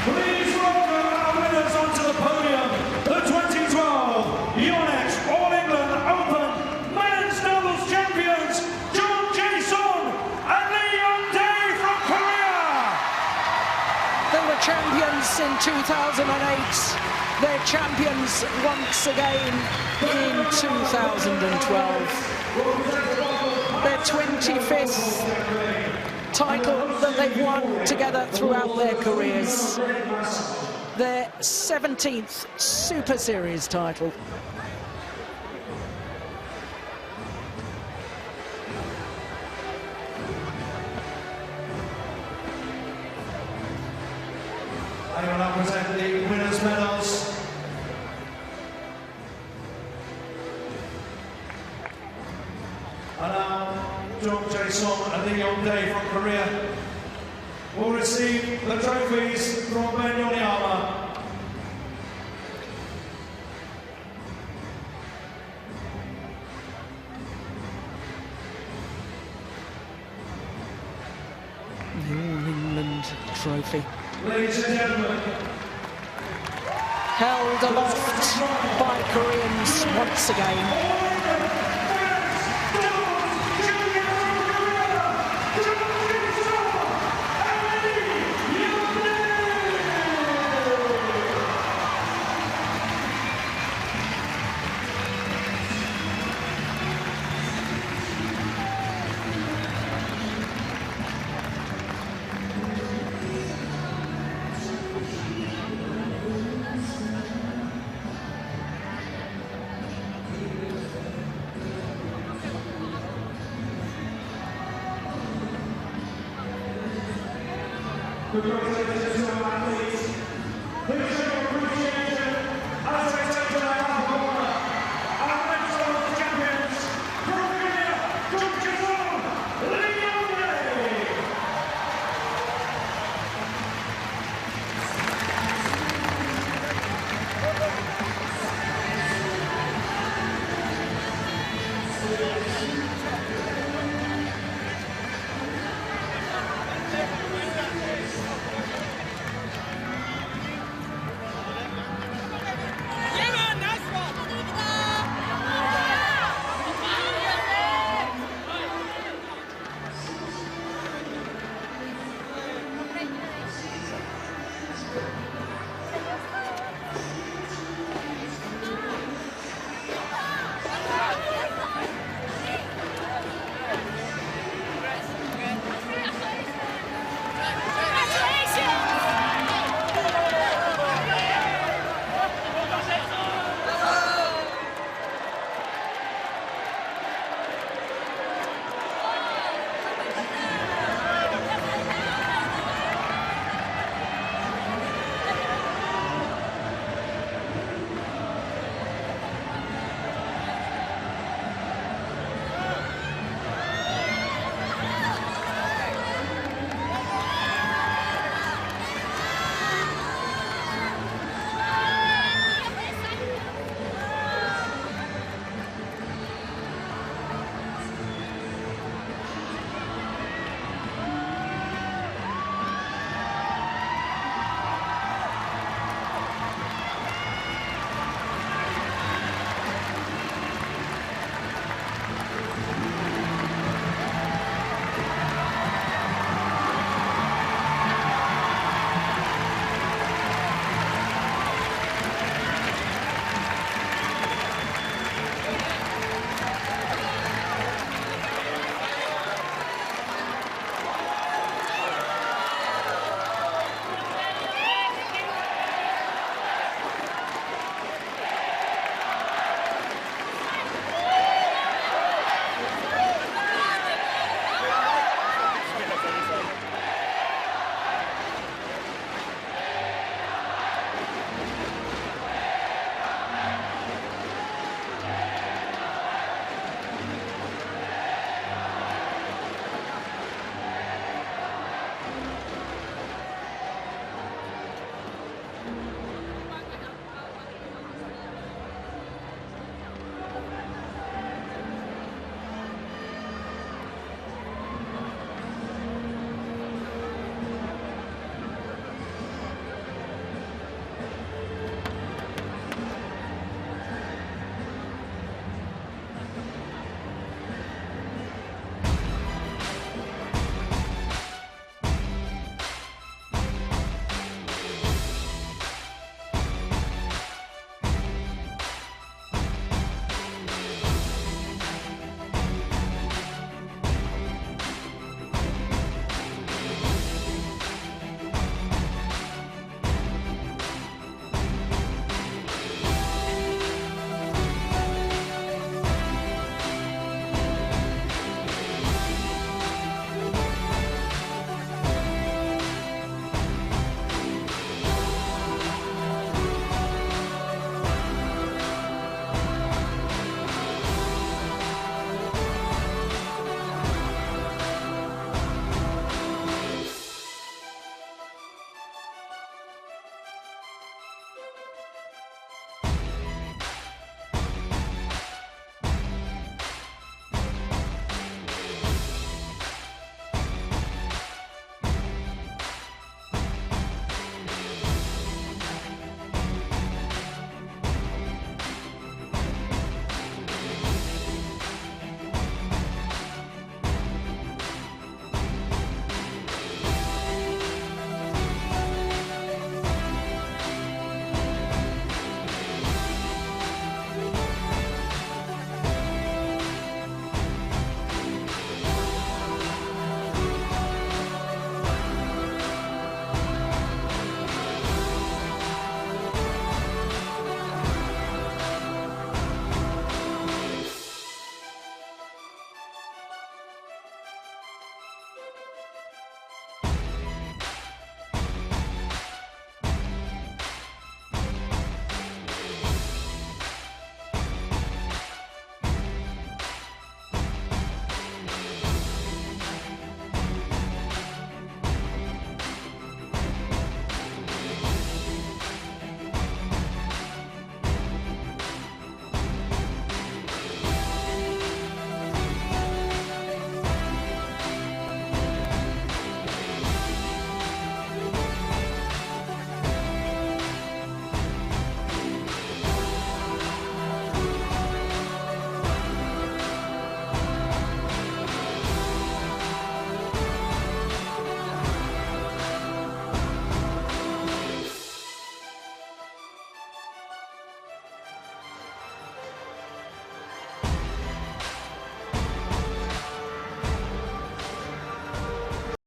Please welcome our winners onto the podium, the 2012 Yonex All England Open Men's Doubles Champions, Jung Jae-sung and Lee Yong-dae from Korea. They were champions in 2008. They're champions once again in 2012. Their 25th title that they've won together throughout their careers. Their 17th Super Series title. I will now present the winners' medals. And now, Jung Jae-sung and Lee Yong-dae from Korea will receive the trophies from Ben Yoneyama. The All-England trophy. Ladies and gentlemen, Held aloft by Koreans once again. congratulations to our athletes. Please show your appreciation as